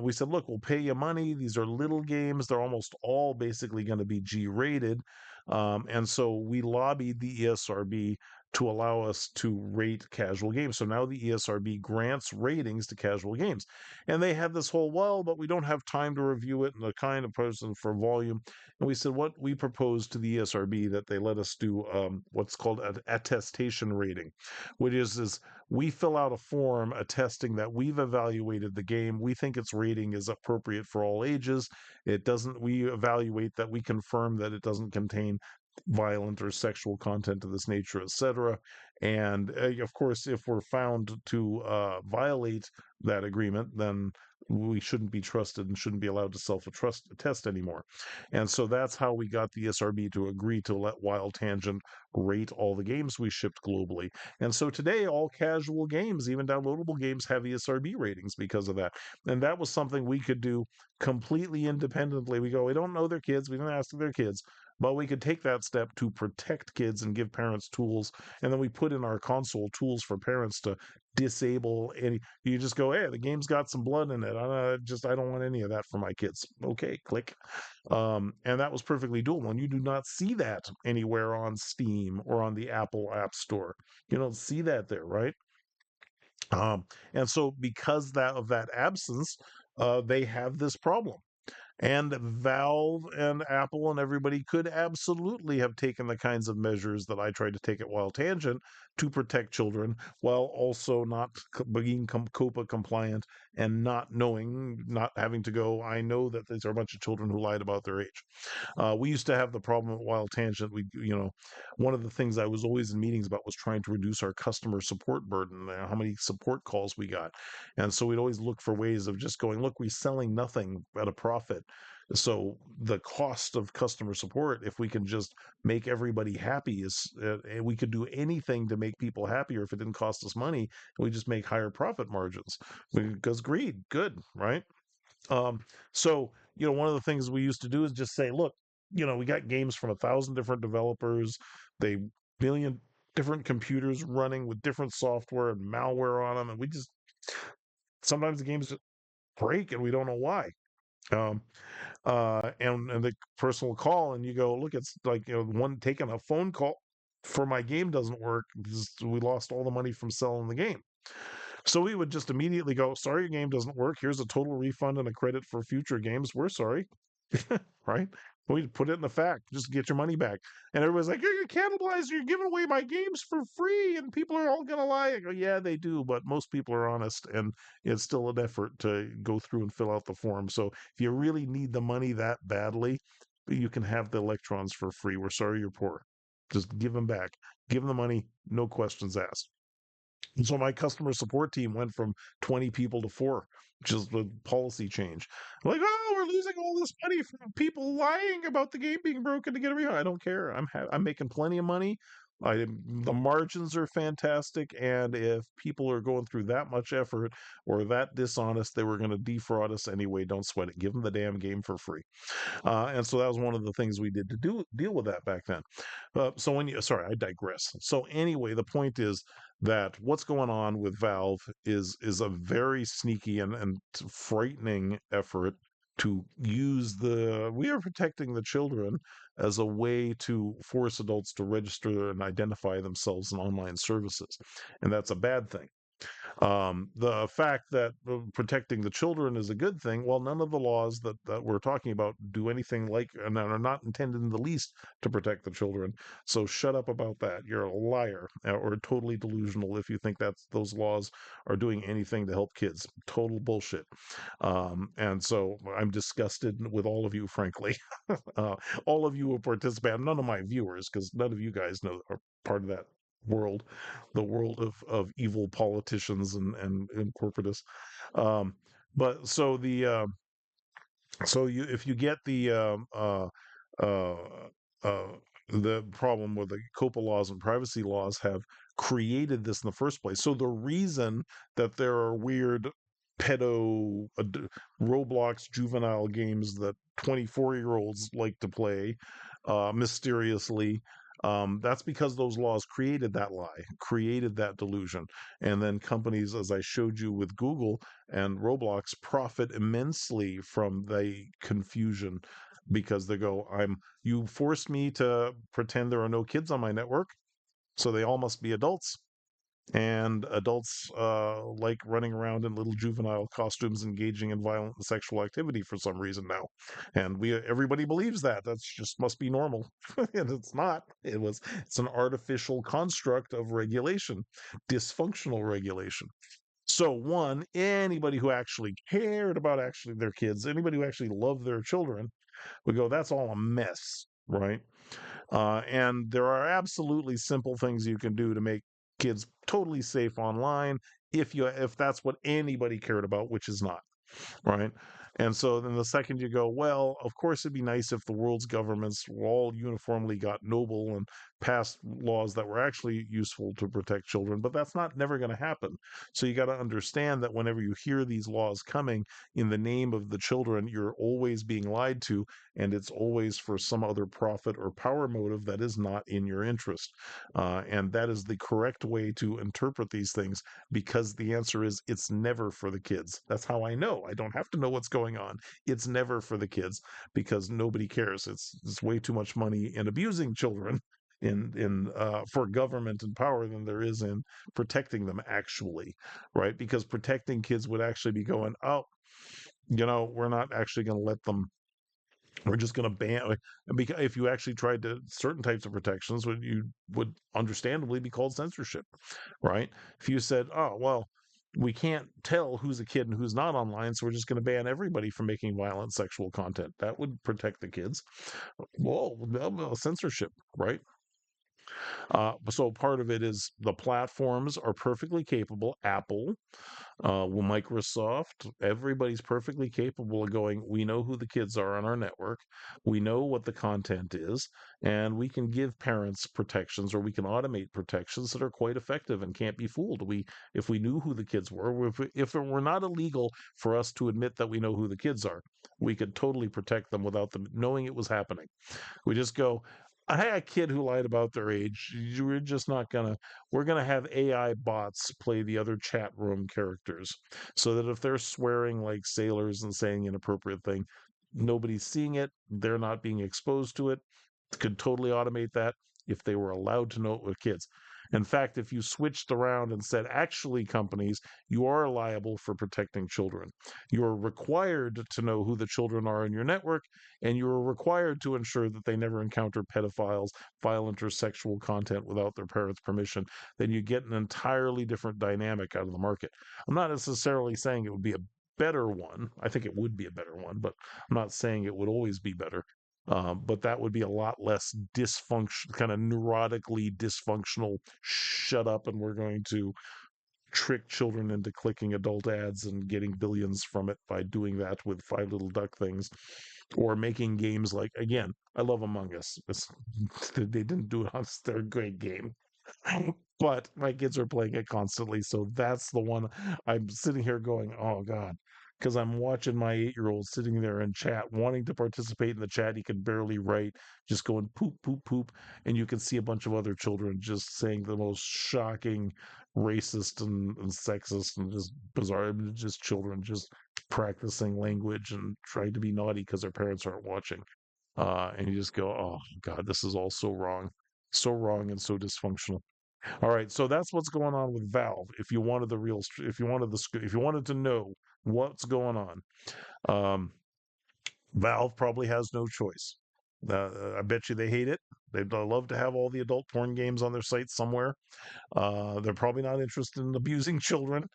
We said, look, we'll pay you money. These are little games. They're almost all basically going to be G rated. And so we lobbied the ESRB to allow us to rate casual games. So now the ESRB grants ratings to casual games. And they had this whole, well, but we don't have time to review it and the kind of person for volume. And we said, what we proposed to the ESRB that they let us do what's called an attestation rating, which is we fill out a form attesting that we've evaluated the game. We think its rating is appropriate for all ages. It doesn't, we evaluate that we confirm that it doesn't contain violent or sexual content of this nature, etc. And of course, if we're found to violate that agreement, then we shouldn't be trusted and shouldn't be allowed to self-attest anymore. And so that's how we got the SRB to agree to let Wild Tangent rate all the games we shipped globally. And so today, all casual games, even downloadable games, have ESRB ratings because of that. And that was something we could do completely independently. We go, we don't know their kids, we don't ask their kids, but we could take that step to protect kids and give parents tools. And then we put in our console tools for parents to disable any. You just go, hey, the game's got some blood in it. I don't want any of that for my kids. Okay, click. And that was perfectly doable. And you do not see that anywhere on Steam or on the Apple App Store. You don't see that there, right? And so because of that absence, they have this problem. And Valve and Apple and everybody could absolutely have taken the kinds of measures that I tried to take at Wild Tangent to protect children while also not being COPA compliant and not having to go, I know that these are a bunch of children who lied about their age. We used to have the problem at Wild Tangent. One of the things I was always in meetings about was trying to reduce our customer support burden, how many support calls we got. And so we'd always look for ways of just going, look, we're selling nothing at a profit. So the cost of customer support, if we can just make everybody happy, we could do anything to make people happier if it didn't cost us money. We just make higher profit margins because greed, good, right? So one of the things we used to do is just say, look, we got games from 1,000 different developers, they million different computers running with different software and malware on them, and we just sometimes the games just break and we don't know why. And the person will call and you go, look, it's like one taking a phone call for my game doesn't work because we lost all the money from selling the game. So we would just immediately go, sorry, your game doesn't work. Here's a total refund and a credit for future games. We're sorry. Right? We put it in the fact, just get your money back. And everybody's like, you're cannibalizing, you're giving away my games for free, and people are all going to lie. I go, yeah, they do, but most people are honest, and it's still an effort to go through and fill out the form. So if you really need the money that badly, you can have the electrons for free. We're sorry you're poor. Just give them back. Give them the money, no questions asked. And so my customer support team went from 20 people to 4, which is the policy change. Like, oh, we're losing all this money from people lying about the game being broken to get a refund. I don't care. I'm making plenty of money. The margins are fantastic, and if people are going through that much effort or that dishonest, they were going to defraud us anyway. Don't sweat it. Give them the damn game for free. And so that was one of the things we did to deal with that back then. Sorry, I digress. So anyway, the point is that what's going on with Valve is a very sneaky and frightening effort to use we are protecting the children as a way to force adults to register and identify themselves in online services. And that's a bad thing. The fact that protecting the children is a good thing, well, none of the laws that we're talking about do anything like and are not intended in the least to protect the children. So shut up about that. You're a liar or totally delusional if you think that those laws are doing anything to help kids. Total bullshit. And so I'm disgusted with all of you, frankly. All of you who participate, none of my viewers, because none of you guys are part of that world, the world of evil politicians and corporatists. But so if you get the uh, uh, the problem with the COPA laws and privacy laws have created this in the first place. So the reason that there are weird pedo Roblox juvenile games that 24-year-olds like to play mysteriously, that's because those laws created that lie, created that delusion. And then companies, as I showed you with Google and Roblox, profit immensely from the confusion because they go, you forced me to pretend there are no kids on my network, so they all must be adults. And adults like running around in little juvenile costumes, engaging in violent and sexual activity for some reason now, and everybody believes that that's just must be normal, and it's not. It's an artificial construct of regulation, dysfunctional regulation. So one, anybody who actually cared about actually their kids, anybody who actually loved their children, would go, that's all a mess, right? And there are absolutely simple things you can do to make kids totally safe online if that's what anybody cared about, which is not, right? And so then the second you go, well, of course it'd be nice if the world's governments all uniformly got noble and passed laws that were actually useful to protect children, but that's not never going to happen. So you got to understand that whenever you hear these laws coming in the name of the children, you're always being lied to, and it's always for some other profit or power motive that is not in your interest. And that is the correct way to interpret these things, because the answer is it's never for the kids. That's how I know. I don't have to know what's going on. It's never for the kids because nobody cares. It's way too much money in abusing children in for government and power than there is in protecting them actually, right? Because protecting kids would actually be going, oh, we're not actually going to let them. We're just going to ban, because if you actually tried to certain types of protections, you would understandably be called censorship, right? If you said, oh, well, we can't tell who's a kid and who's not online, so we're just going to ban everybody from making violent sexual content. That would protect the kids. Well, censorship, right? So part of it is the platforms are perfectly capable. Apple, Microsoft, everybody's perfectly capable of going, we know who the kids are on our network, we know what the content is, and we can give parents protections, or we can automate protections that are quite effective and can't be fooled. If we knew who the kids were, if it were not illegal for us to admit that we know who the kids are, we could totally protect them without them knowing it was happening. We just go, I had a kid who lied about their age. We're just not gonna. We're gonna have AI bots play the other chat room characters, so that if they're swearing like sailors and saying inappropriate thing, nobody's seeing it. They're not being exposed to it. Could totally automate that if they were allowed to know it with kids. In fact, if you switched around and said, actually, companies, you are liable for protecting children. You're required to know who the children are in your network, and you're required to ensure that they never encounter pedophiles, violent or sexual content without their parents' permission, then you get an entirely different dynamic out of the market. I'm not necessarily saying it would be a better one. I think it would be a better one, but I'm not saying it would always be better. But that would be a lot less dysfunction, kind of neurotically dysfunctional. Shut up, and we're going to trick children into clicking adult ads and getting billions from it by doing that with Five Little Duck things, or making games like, again, I love Among Us. They didn't do it on. They're a great game. But my kids are playing it constantly, so that's the one I'm sitting here going, oh God, because I'm watching my 8-year-old sitting there in chat, wanting to participate in the chat. He can barely write, just going poop, poop, poop, and you can see a bunch of other children just saying the most shocking, racist and sexist and just bizarre, just children just practicing language and trying to be naughty because their parents aren't watching. And you just go, oh God, this is all so wrong and so dysfunctional. All right, so that's what's going on with Valve. If you wanted the real, if you wanted to know what's going on, um, Valve probably has no choice. I bet you they hate it. They'd love to have all the adult porn games on their site somewhere. They're probably not interested in abusing children,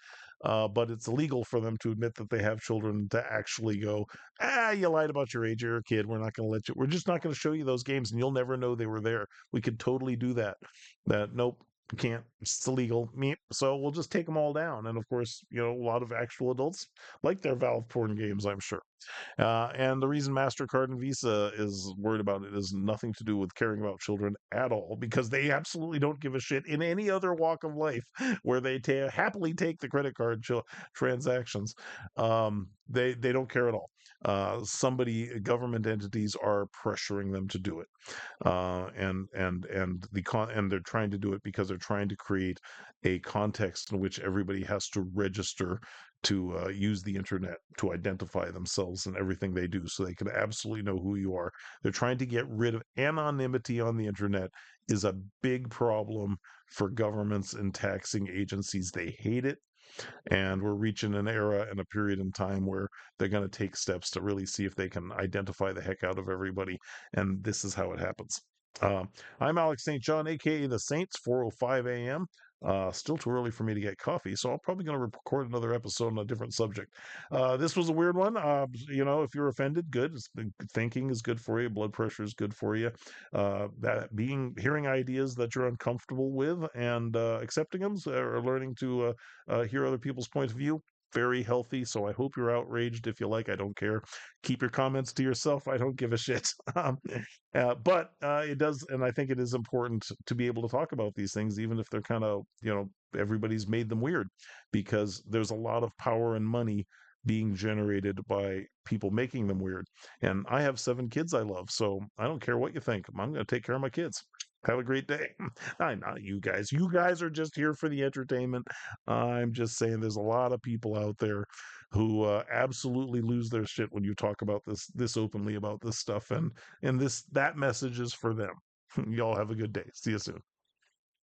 but it's illegal for them to admit that they have children, to actually go, you lied about your age, you're a kid. We're not going to let you, we're just not going to show you those games and you'll never know they were there. We could totally do that. Nope, can't. It's illegal. So we'll just take them all down. And of course, a lot of actual adults like their Valve porn games, I'm sure. And the reason Mastercard and Visa is worried about it is nothing to do with caring about children at all, because they absolutely don't give a shit in any other walk of life where they happily take the credit card transactions. They don't care at all. Government entities are pressuring them to do it, and they're trying to do it because they're trying to create a context in which everybody has to register to use the internet to identify themselves and everything they do, so they can absolutely know who you are. They're trying to get rid of anonymity on the internet. Is a big problem for governments and taxing agencies. They hate it. And we're reaching an era and a period in time where they're going to take steps to really see if they can identify the heck out of everybody. And this is how it happens. I'm Alex St. John, aka the Saints, 4:05 a.m. Still too early for me to get coffee, so I'm probably going to record another episode on a different subject. This was a weird one. If you're offended, good. Thinking is good for you. Blood pressure is good for you. Hearing ideas that you're uncomfortable with and accepting them, or learning to hear other people's point of view. Very healthy, so I hope you're outraged. If you like, I don't care. Keep your comments to yourself. I don't give a shit. But it does, and I think it is important to be able to talk about these things, even if they're kind of, everybody's made them weird, because there's a lot of power and money being generated by people making them weird. And I have 7 kids I love, so I don't care what you think. I'm going to take care of my kids. Have a great day. I'm not you guys. You guys are just here for the entertainment. I'm just saying there's a lot of people out there who absolutely lose their shit when you talk about this openly about this stuff, and that message is for them. Y'all have a good day. See you soon.